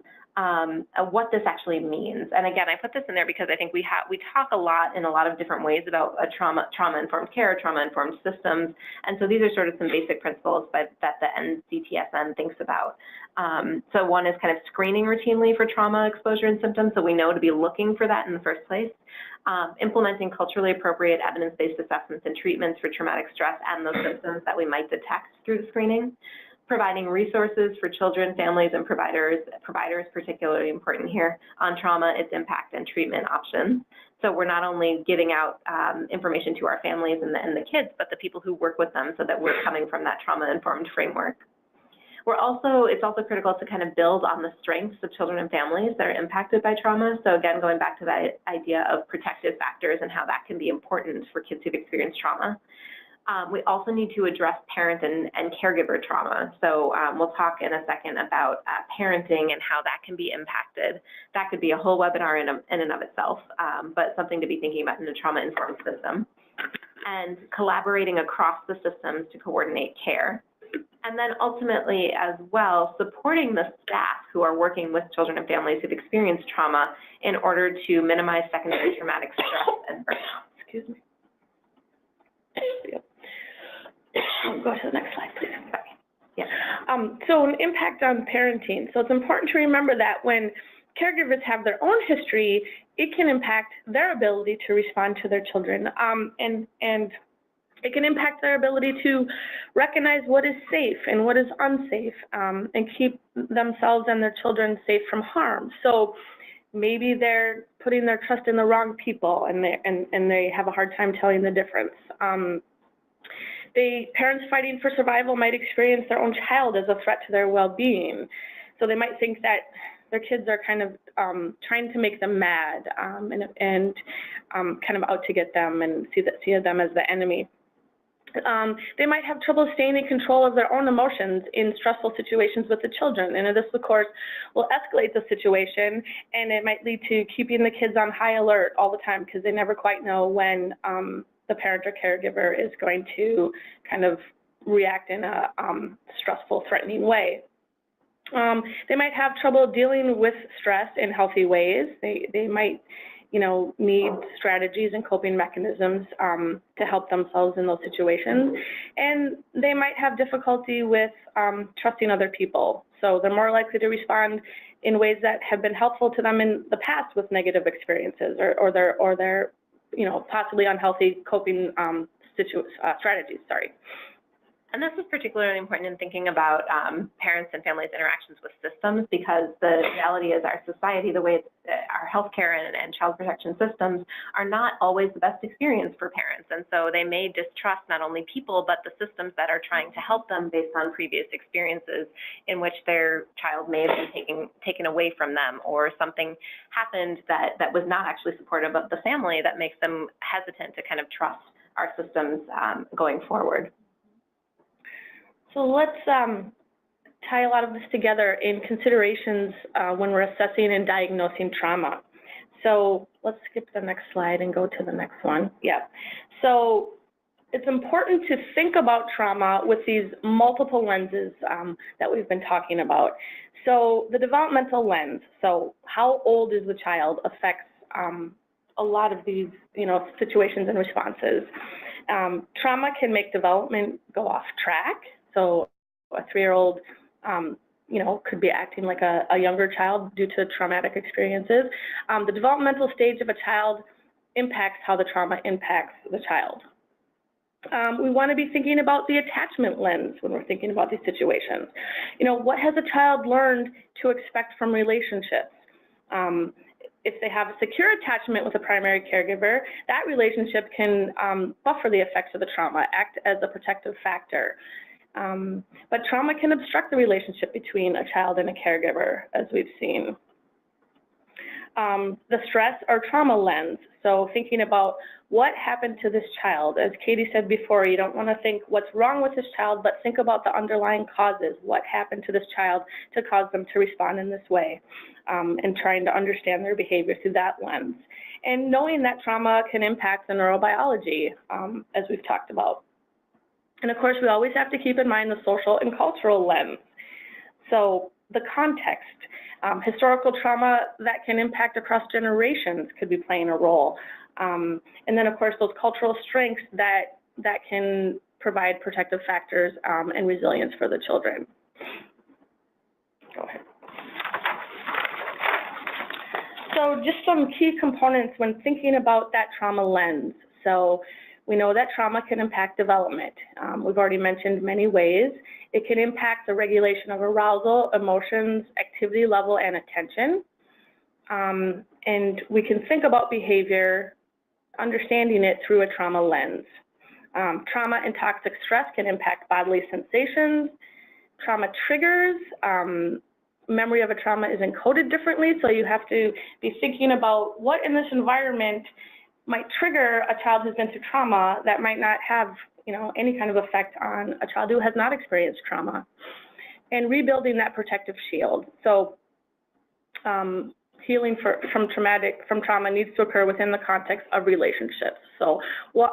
Speaker 1: what this actually means. And again, I put this in there because I think we talk a lot in a lot of different ways about a trauma-informed care, trauma-informed systems, and so these are sort of some basic principles that the NCTSN thinks about. So one is kind of screening routinely for trauma exposure and symptoms, so we know to be looking for that in the first place. Implementing culturally appropriate evidence-based assessments and treatments for traumatic stress and those symptoms that we might detect through the screening. Providing resources for children, families, and providers particularly important here, on trauma, its impact, and treatment options. So we're not only giving out information to our families and the kids, but the people who work with them so that we're coming from that trauma-informed framework. It's also critical to kind of build on the strengths of children and families that are impacted by trauma. So again, going back to that idea of protective factors and how that can be important for kids who've experienced trauma. We also need to address parent and caregiver trauma. So we'll talk in a second about parenting and how that can be impacted. That could be a whole webinar in and of itself, but something to be thinking about in a trauma-informed system. And collaborating across the systems to coordinate care. And then ultimately as well, supporting the staff who are working with children and families who've experienced trauma in order to minimize secondary traumatic stress and burnout. Excuse me.
Speaker 2: Go to the next slide, please.
Speaker 1: Yeah.
Speaker 2: So an impact on parenting. So it's important to remember that when caregivers have their own history, it can impact their ability to respond to their children, and it can impact their ability to recognize what is safe and what is unsafe, and keep themselves and their children safe from harm. So maybe they're putting their trust in the wrong people, and they have a hard time telling the difference. Parents fighting for survival might experience their own child as a threat to their well-being. So they might think that their kids are kind of trying to make them mad, and kind of out to get them and see them as the enemy. They might have trouble staying in control of their own emotions in stressful situations with the children. And this, of course, will escalate the situation, and it might lead to keeping the kids on high alert all the time because they never quite know when the parent or caregiver is going to kind of react in a stressful, threatening way. They might have trouble dealing with stress in healthy ways. They might, need strategies and coping mechanisms to help themselves in those situations. And they might have difficulty with trusting other people. So they're more likely to respond in ways that have been helpful to them in the past with negative experiences or their possibly unhealthy coping strategies, sorry.
Speaker 1: And this is particularly important in thinking about parents and families' interactions with systems, because the reality is our society, the way our healthcare and child protection systems are not always the best experience for parents. And so they may distrust not only people, but the systems that are trying to help them based on previous experiences in which their child may have been taken away from them, or something happened that was not actually supportive of the family that makes them hesitant to kind of trust our systems going forward.
Speaker 2: So let's tie a lot of this together in considerations when we're assessing and diagnosing trauma. So let's skip the next slide and go to the next one. Yeah. So it's important to think about trauma with these multiple lenses that we've been talking about. So the developmental lens, so how old is the child, affects a lot of these situations and responses. Trauma can make development go off track. So a 3-year-old, could be acting like a younger child due to traumatic experiences. The developmental stage of a child impacts how the trauma impacts the child. We want to be thinking about the attachment lens when we're thinking about these situations. What has a child learned to expect from relationships? If they have a secure attachment with a primary caregiver, that relationship can buffer the effects of the trauma, act as a protective factor. But trauma can obstruct the relationship between a child and a caregiver, as we've seen. The stress or trauma lens, so thinking about what happened to this child. As Katie said before, you don't want to think what's wrong with this child, but think about the underlying causes. What happened to this child to cause them to respond in this way, and trying to understand their behavior through that lens. And knowing that trauma can impact the neurobiology, as we've talked about. And of course, we always have to keep in mind the social and cultural lens. So the context, historical trauma that can impact across generations could be playing a role. And then of course, those cultural strengths that can provide protective factors and resilience for the children. Go ahead. So just some key components when thinking about that trauma lens. So we know that trauma can impact development. We've already mentioned many ways. It can impact the regulation of arousal, emotions, activity level, and attention. And we can think about behavior, understanding it through a trauma lens. Trauma and toxic stress can impact bodily sensations. Trauma triggers, memory of a trauma is encoded differently, so you have to be thinking about what in this environment might trigger a child who's been through trauma that might not have, any kind of effect on a child who has not experienced trauma. And rebuilding that protective shield. So healing from trauma needs to occur within the context of relationships. So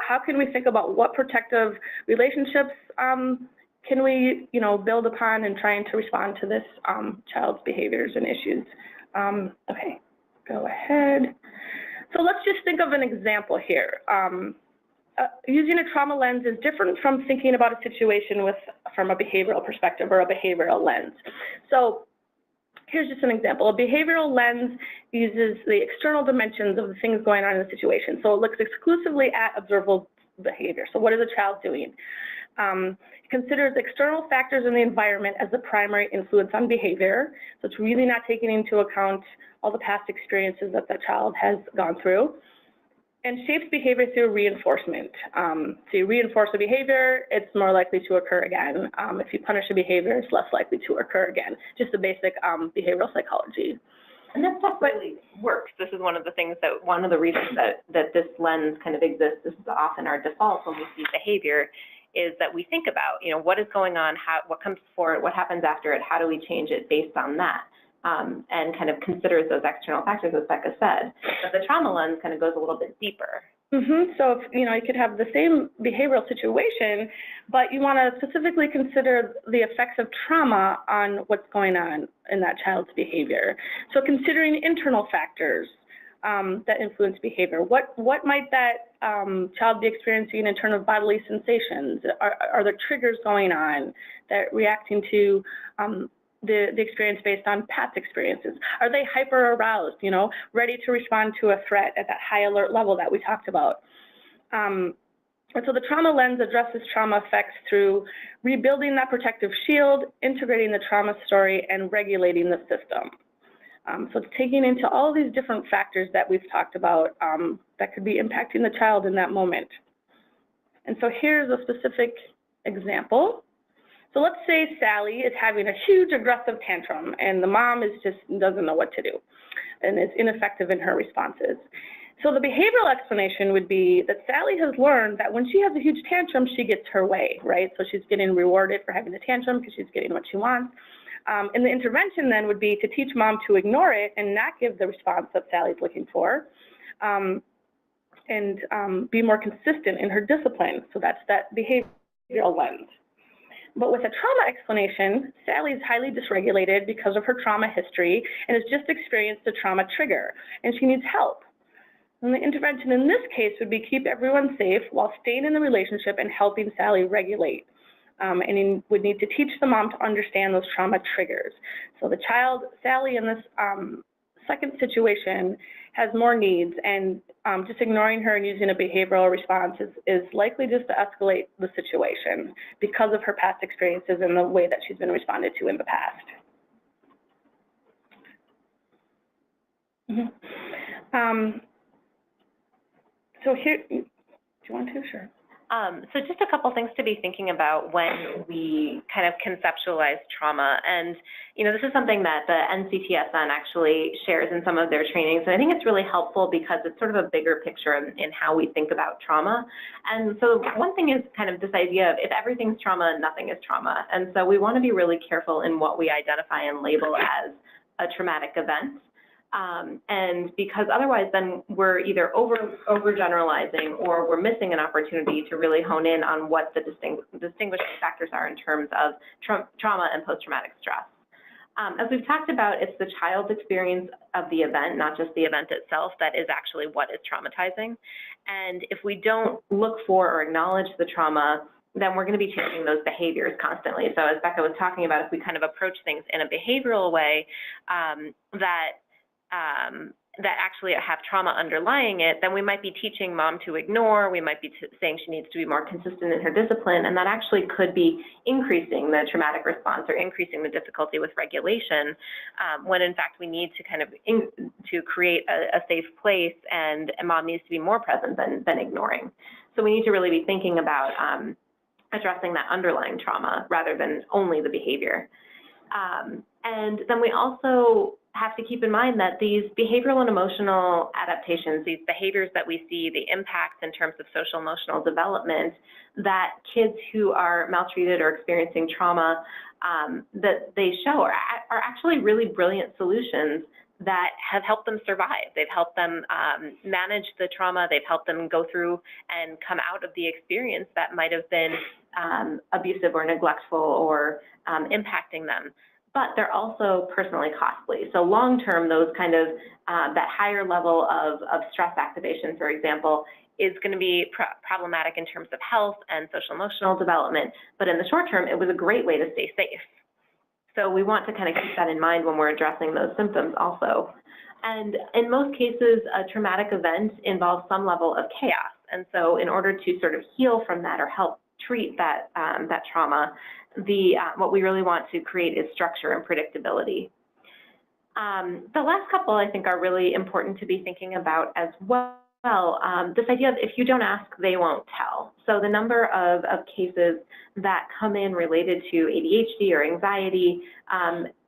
Speaker 2: how can we think about what protective relationships can we, build upon in trying to respond to this child's behaviors and issues? Okay, go ahead. So let's just think of an example here. Using a trauma lens is different from thinking about a situation from a behavioral perspective or a behavioral lens. So here's just an example. A behavioral lens uses the external dimensions of the things going on in the situation. So it looks exclusively at observable behavior. So what is the child doing? It considers external factors in the environment as the primary influence on behavior. So it's really not taking into account all the past experiences that the child has gone through. And shapes behavior through reinforcement. So you reinforce a behavior, it's more likely to occur again. If you punish a behavior, it's less likely to occur again. Just the basic behavioral psychology.
Speaker 1: And that stuff really works. This is one of the things one of the reasons that this lens kind of exists. This is often our default when we see behavior, is that we think about, what is going on, what comes before it, what happens after it, how do we change it based on that, and kind of considers those external factors, as Becca said. But the trauma lens kind of goes a little bit deeper.
Speaker 2: So, you could have the same behavioral situation, but you want to specifically consider the effects of trauma on what's going on in that child's behavior. So considering internal factors that influence behavior. What might that child be experiencing in terms of bodily sensations? Are there triggers going on that reacting to the experience based on past experiences? Are they hyper aroused, ready to respond to a threat at that high alert level that we talked about? And so the trauma lens addresses trauma effects through rebuilding that protective shield, integrating the trauma story, and regulating the system. So it's taking into all these different factors that we've talked about that could be impacting the child in that moment. And so here's a specific example. So let's say Sally is having a huge aggressive tantrum and the mom doesn't know what to do and is ineffective in her responses. So the behavioral explanation would be that Sally has learned that when she has a huge tantrum, she gets her way, right? So she's getting rewarded for having the tantrum because she's getting what she wants. And the intervention then would be to teach mom to ignore it and not give the response that Sally's looking for, and be more consistent in her discipline. So that's that behavioral lens. But with a trauma explanation, Sally is highly dysregulated because of her trauma history and has just experienced a trauma trigger, and she needs help. And the intervention in this case would be keep everyone safe while staying in the relationship and helping Sally regulate. And you would need to teach the mom to understand those trauma triggers. So the child, Sally, in this second situation has more needs, and just ignoring her and using a behavioral response is likely just to escalate the situation because of her past experiences and the way that she's been responded to in the past. So here, do you want to? Sure.
Speaker 1: So just a couple things to be thinking about when we kind of conceptualize trauma. And, this is something that the NCTSN actually shares in some of their trainings. And I think it's really helpful because it's sort of a bigger picture in how we think about trauma. And so one thing is kind of this idea of if everything's trauma, nothing is trauma. And so we want to be really careful in what we identify and label as a traumatic event. And because otherwise then we're either overgeneralizing or we're missing an opportunity to really hone in on what the distinguishing factors are in terms of trauma and post-traumatic stress. As we've talked about, it's the child's experience of the event, not just the event itself, that is actually what is traumatizing. And if we don't look for or acknowledge the trauma, then we're going to be changing those behaviors constantly. So as Becca was talking about, if we kind of approach things in a behavioral way that actually have trauma underlying it, then we might be teaching mom to ignore, we might be saying she needs to be more consistent in her discipline, and that actually could be increasing the traumatic response or increasing the difficulty with regulation, when in fact we need to kind of to create a safe place, and mom needs to be more present than ignoring. So we need to really be thinking about addressing that underlying trauma rather than only the behavior. And then we also have to keep in mind that these behavioral and emotional adaptations, these behaviors that we see, the impacts in terms of social emotional development, that kids who are maltreated or experiencing trauma, that they show are actually really brilliant solutions that have helped them survive. They've helped them manage the trauma. They've helped them go through and come out of the experience that might have been abusive or neglectful or impacting them. But they're also personally costly. So long-term, those kind of, that higher level of stress activation, for example, is going to be problematic in terms of health and social emotional development. But in the short term, it was a great way to stay safe. So we want to kind of keep that in mind when we're addressing those symptoms also. And in most cases, a traumatic event involves some level of chaos. And so in order to sort of heal from that or help treat that, that trauma, what we really want to create is structure and predictability. The last couple, I think, are really important to be thinking about as well. This idea of if you don't ask, they won't tell. So the number of cases that come in related to ADHD or anxiety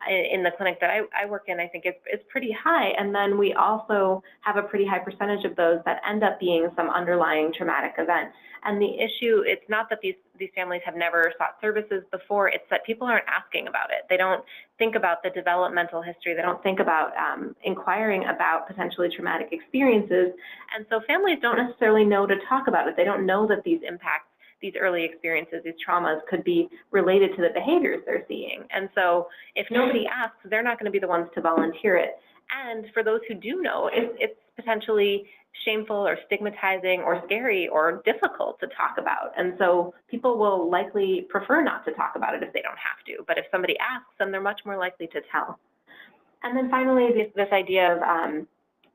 Speaker 1: in the clinic that I work in, I think it's pretty high. And then we also have a pretty high percentage of those that end up being some underlying traumatic event. And the issue, it's not that these families have never sought services before, it's that people aren't asking about it. They don't think about the developmental history. They don't think about inquiring about potentially traumatic experiences. And so families don't necessarily know to talk about it. They don't know that these impacts, these early experiences, these traumas could be related to the behaviors they're seeing. And so if nobody asks, they're not going to be the ones to volunteer it. And for those who do know, it's potentially shameful or stigmatizing or scary or difficult to talk about. And so people will likely prefer not to talk about it if they don't have to. But if somebody asks, then they're much more likely to tell. And then finally, this idea of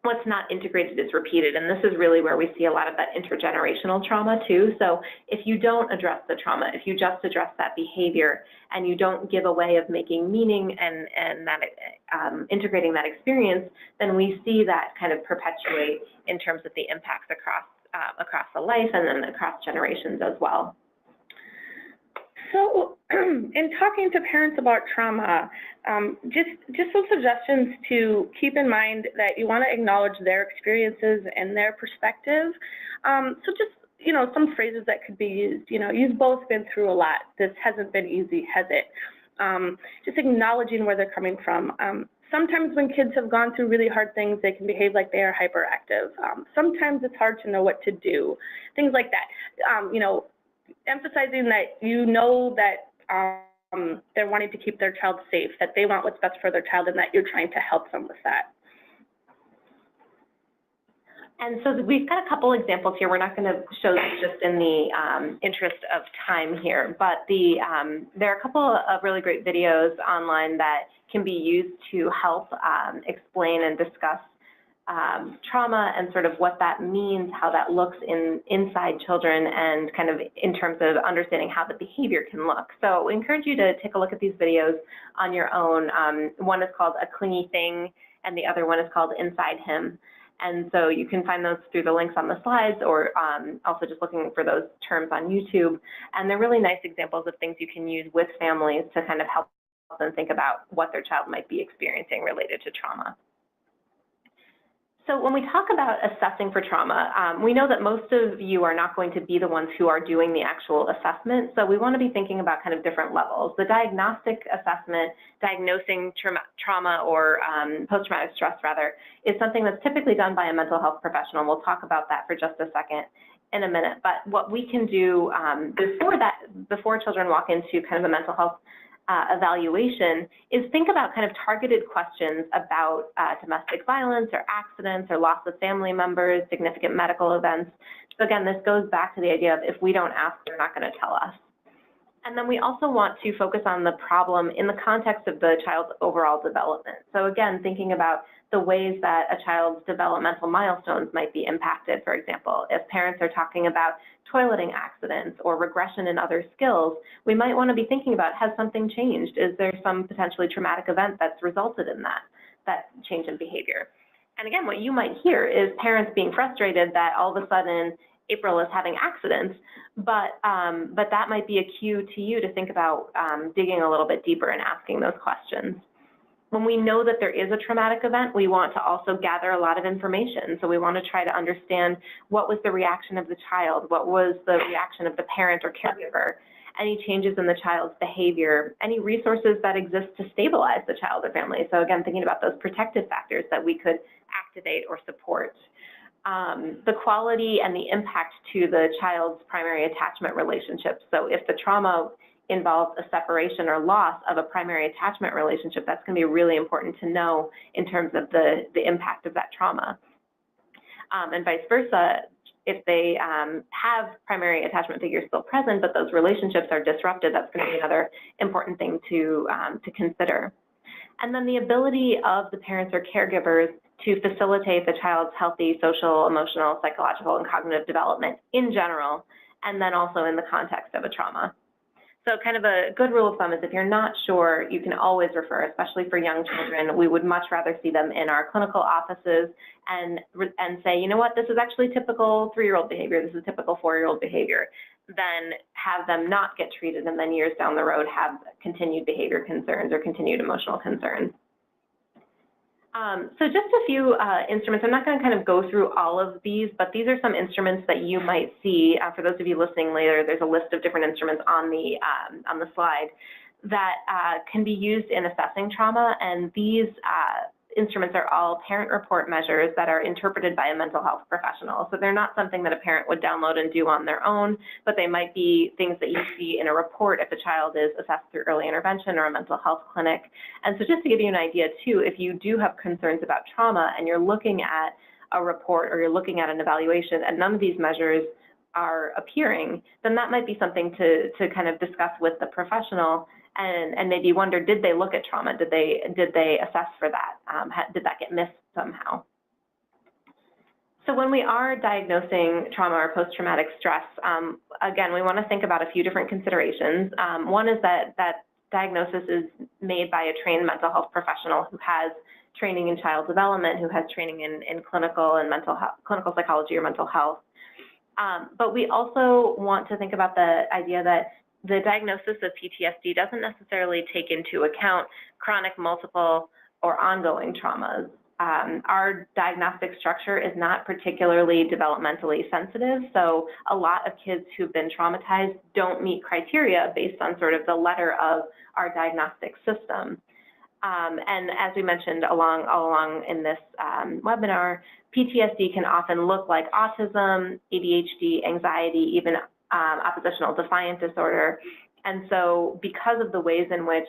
Speaker 1: what's not integrated is repeated. And this is really where we see a lot of that intergenerational trauma too. So if you don't address the trauma, if you just address that behavior and you don't give a way of making meaning and that integrating that experience, then we see that kind of perpetuate in terms of the impacts across the life and then across generations as well.
Speaker 2: So in talking to parents about trauma, just some suggestions to keep in mind that you want to acknowledge their experiences and their perspective. So just, you know, some phrases that could be used, you know, you've both been through a lot. This hasn't been easy, has it? Just acknowledging where they're coming from. Sometimes when kids have gone through really hard things, they can behave like they are hyperactive. Sometimes it's hard to know what to do, things like that. You know, emphasizing that you know that they're wanting to keep their child safe, that they want what's best for their child, and that you're trying to help them with that.
Speaker 1: And so we've got a couple examples here. We're not going to show this just in the interest of time here, but there are a couple of really great videos online that can be used to help explain and discuss trauma and sort of what that means, how that looks inside children, and kind of in terms of understanding how the behavior can look. So we encourage you to take a look at these videos on your own. One is called A Clingy Thing, and the other one is called Inside Him. And so you can find those through the links on the slides, or also just looking for those terms on YouTube. And they're really nice examples of things you can use with families to kind of help them think about what their child might be experiencing related to trauma. So when we talk about assessing for trauma, we know that most of you are not going to be the ones who are doing the actual assessment, so we want to be thinking about kind of different levels. The diagnostic assessment, diagnosing trauma or post-traumatic stress rather, is something that's typically done by a mental health professional. We'll talk about that for just a second in a minute, but what we can do before children walk into kind of a mental health evaluation is think about kind of targeted questions about domestic violence or accidents or loss of family members, significant medical events. So again, this goes back to the idea of if we don't ask, they're not going to tell us. And then we also want to focus on the problem in the context of the child's overall development. So again, thinking about the ways that a child's developmental milestones might be impacted. For example, if parents are talking about toileting accidents or regression in other skills, we might want to be thinking about, has something changed? Is there some potentially traumatic event that's resulted in that change in behavior? And again, what you might hear is parents being frustrated that all of a sudden April is having accidents, but that might be a cue to you to think about digging a little bit deeper and asking those questions. When we know that there is a traumatic event, we want to also gather a lot of information. So we want to try to understand what was the reaction of the child, what was the reaction of the parent or caregiver, any changes in the child's behavior, any resources that exist to stabilize the child or family. So again, thinking about those protective factors that we could activate or support. The quality and the impact to the child's primary attachment relationships. So if the trauma involves a separation or loss of a primary attachment relationship, that's going to be really important to know in terms of the impact of that trauma. And vice versa, if they have primary attachment figures still present, but those relationships are disrupted, that's going to be another important thing to consider. And then the ability of the parents or caregivers to facilitate the child's healthy social, emotional, psychological, and cognitive development in general, and then also in the context of a trauma. So kind of a good rule of thumb is if you're not sure, you can always refer, especially for young children. We would much rather see them in our clinical offices and say, you know what, this is actually typical 3-year-old behavior, this is typical 4-year-old behavior, than have them not get treated and then years down the road have continued behavior concerns or continued emotional concerns. So just a few instruments. I'm not going to kind of go through all of these, but these are some instruments that you might see. For those of you listening later, there's a list of different instruments on the slide that can be used in assessing trauma, and these instruments are all parent report measures that are interpreted by a mental health professional. So they're not something that a parent would download and do on their own, but they might be things that you see in a report if the child is assessed through early intervention or a mental health clinic. And so just to give you an idea too, if you do have concerns about trauma and you're looking at a report or you're looking at an evaluation and none of these measures are appearing, then that might be something to kind of discuss with the professional and maybe wonder, did they look at trauma? Did they assess for that? Did that get missed somehow? So when we are diagnosing trauma or post-traumatic stress, again, we want to think about a few different considerations. One is that diagnosis is made by a trained mental health professional who has training in child development, who has training in clinical and mental health, clinical psychology or mental health. But we also want to think about the idea that the diagnosis of PTSD doesn't necessarily take into account chronic, multiple, or ongoing traumas. Our diagnostic structure is not particularly developmentally sensitive, so a lot of kids who've been traumatized don't meet criteria based on sort of the letter of our diagnostic system. And as we mentioned all along in this webinar, PTSD can often look like autism, ADHD, anxiety, even oppositional defiant disorder. And so because of the ways in which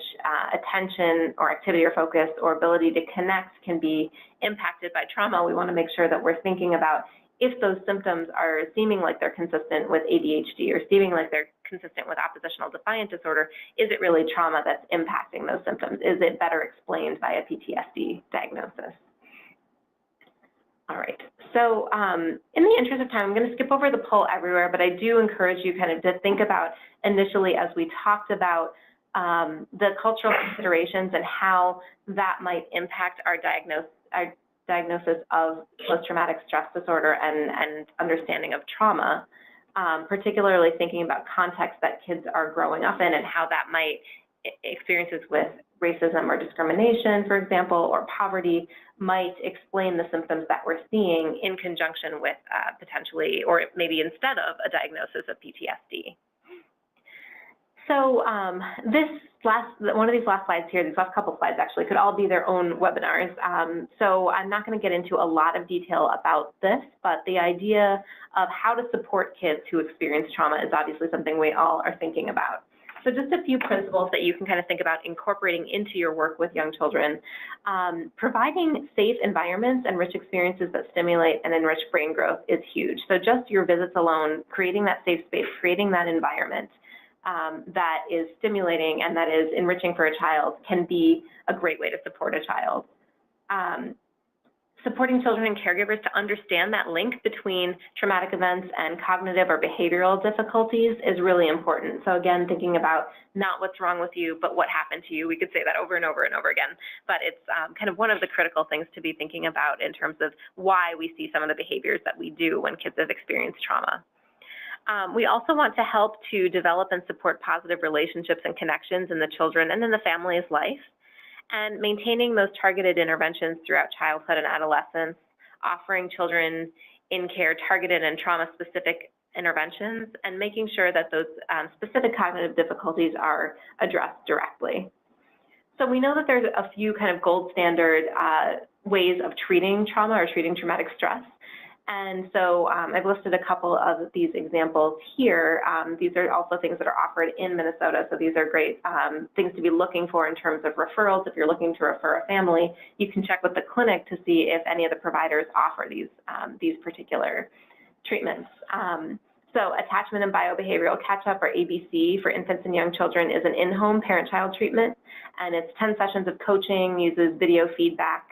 Speaker 1: attention or activity or focus or ability to connect can be impacted by trauma, we want to make sure that we're thinking about if those symptoms are seeming like they're consistent with ADHD or seeming like they're consistent with oppositional defiant disorder, is it really trauma that's impacting those symptoms? Is it better explained by a PTSD diagnosis? All right, so in the interest of time, I'm going to skip over the poll everywhere, but I do encourage you kind of to think about initially as we talked about the cultural considerations and how that might impact our diagnosis of post-traumatic stress disorder and understanding of trauma, particularly thinking about context that kids are growing up in and how that might experiences with racism or discrimination, for example, or poverty might explain the symptoms that we're seeing in conjunction with potentially, or maybe instead of, a diagnosis of PTSD. So one of these last slides here, these last couple slides actually, could all be their own webinars. So I'm not going to get into a lot of detail about this, but the idea of how to support kids who experience trauma is obviously something we all are thinking about. So just a few principles that you can kind of think about incorporating into your work with young children. Providing safe environments and rich experiences that stimulate and enrich brain growth is huge. So just your visits alone, creating that safe space, creating that environment that is stimulating and that is enriching for a child can be a great way to support a child. Supporting children and caregivers to understand that link between traumatic events and cognitive or behavioral difficulties is really important. So again, thinking about not what's wrong with you, but what happened to you. We could say that over and over and over again, but it's kind of one of the critical things to be thinking about in terms of why we see some of the behaviors that we do when kids have experienced trauma. We also want to help to develop and support positive relationships and connections in the children and in the family's life, and maintaining those targeted interventions throughout childhood and adolescence, offering children in care targeted and trauma-specific interventions, and making sure that those specific cognitive difficulties are addressed directly. So we know that there's a few kind of gold standard ways of treating trauma or treating traumatic stress. And so I've listed a couple of these examples here. These are also things that are offered in Minnesota, so these are great things to be looking for in terms of referrals. If you're looking to refer a family, you can check with the clinic to see if any of the providers offer these particular treatments. So attachment and biobehavioral catch-up, or ABC, for infants and young children is an in-home parent-child treatment, and it's 10 sessions of coaching, uses video feedback.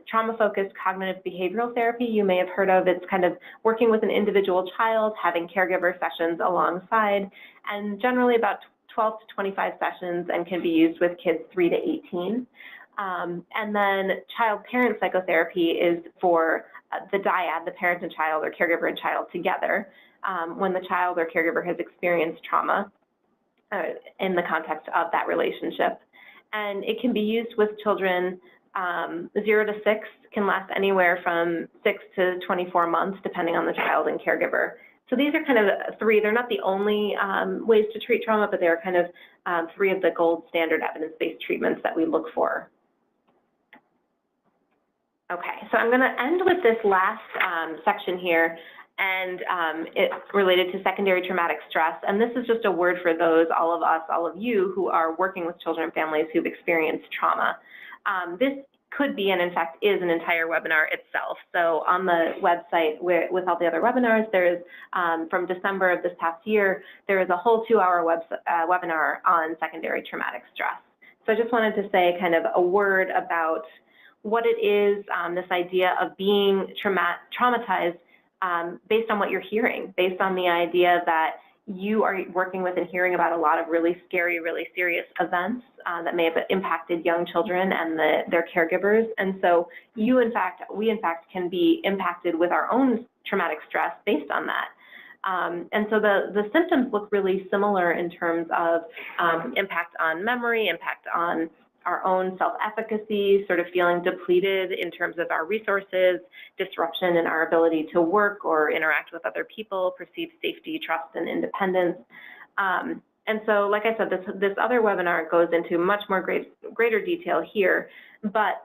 Speaker 1: Trauma-focused cognitive behavioral therapy, you may have heard of. It's kind of working with an individual child, having caregiver sessions alongside, and generally about 12 to 25 sessions, and can be used with kids 3 to 18. And then child-parent psychotherapy is for the dyad, the parent and child, or caregiver and child together, when the child or caregiver has experienced trauma in the context of that relationship. And it can be used with children 0 to 6, can last anywhere from 6 to 24 months, depending on the child and caregiver. So these are kind of three. They're not the only ways to treat trauma, but they are kind of three of the gold standard evidence-based treatments that we look for. Okay, so I'm going to end with this last section here, and it's related to secondary traumatic stress. And this is just a word for those, all of us, all of you, who are working with children and families who've experienced trauma. This could be, and in fact is, an entire webinar itself. So on the website with all the other webinars, there is, from December of this past year, there is a whole 2-hour webinar on secondary traumatic stress. So I just wanted to say kind of a word about what it is, this idea of being traumatized based on what you're hearing, based on the idea that you are working with and hearing about a lot of really scary, really serious events that may have impacted young children and their caregivers. And so we in fact can be impacted with our own traumatic stress based on that. And so the symptoms look really similar in terms of impact on memory, impact on our own self-efficacy, sort of feeling depleted in terms of our resources, disruption in our ability to work or interact with other people, perceived safety, trust, and independence. And so, like I said, this other webinar goes into much more greater detail here, but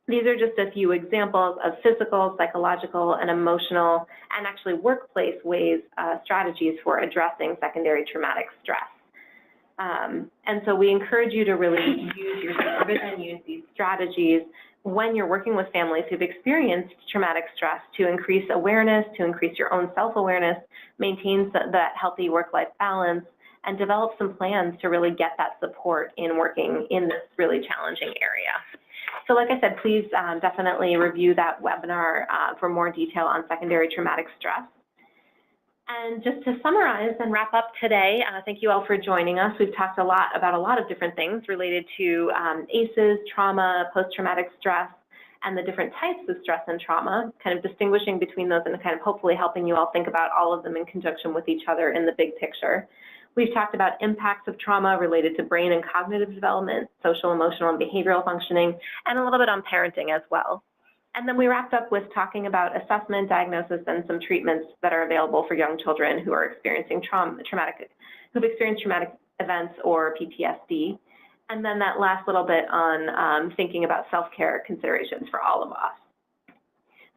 Speaker 1: these are just a few examples of physical, psychological, and emotional, and actually workplace ways, strategies for addressing secondary traumatic stress. And so we encourage you to really use your supervision, use these strategies when you're working with families who've experienced traumatic stress to increase awareness, to increase your own self-awareness, maintain that healthy work-life balance, and develop some plans to really get that support in working in this really challenging area. So like I said, please definitely review that webinar for more detail on secondary traumatic stress. And just to summarize and wrap up today, thank you all for joining us. We've talked about a lot of different things related to ACEs, trauma, post-traumatic stress, and the different types of stress and trauma, kind of distinguishing between those and kind of hopefully helping you all think about all of them in conjunction with each other in the big picture. We've talked about impacts of trauma related to brain and cognitive development, social, emotional, and behavioral functioning, and a little bit on parenting as well. And then we wrapped up with talking about assessment, diagnosis, and some treatments that are available for young children who are experiencing who've experienced traumatic events or PTSD. And then that last little bit on thinking about self-care considerations for all of us.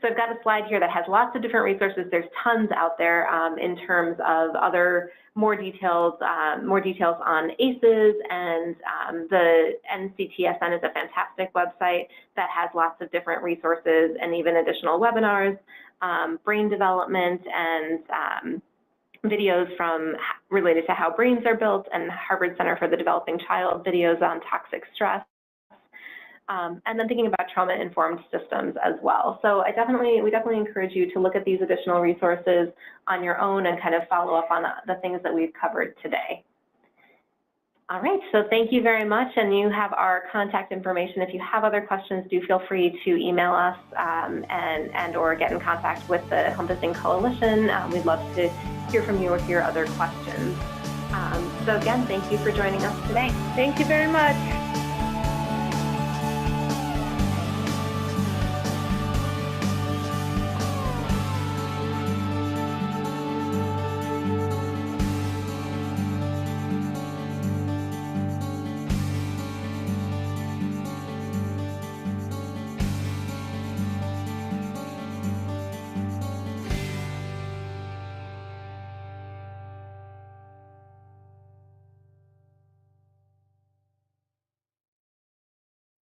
Speaker 1: So I've got a slide here that has lots of different resources. There's tons out there in terms of other more details on ACEs, and the NCTSN is a fantastic website that has lots of different resources and even additional webinars, brain development, and videos related to how brains are built, and Harvard Center for the Developing Child videos on toxic stress. And then thinking about trauma-informed systems as well. So we definitely encourage you to look at these additional resources on your own and kind of follow up on the things that we've covered today. All right, so thank you very much, and you have our contact information. If you have other questions, do feel free to email us and or get in contact with the Compassing Coalition. We'd love to hear from you or hear other questions. So again, thank you for joining us today.
Speaker 2: Thank you very much.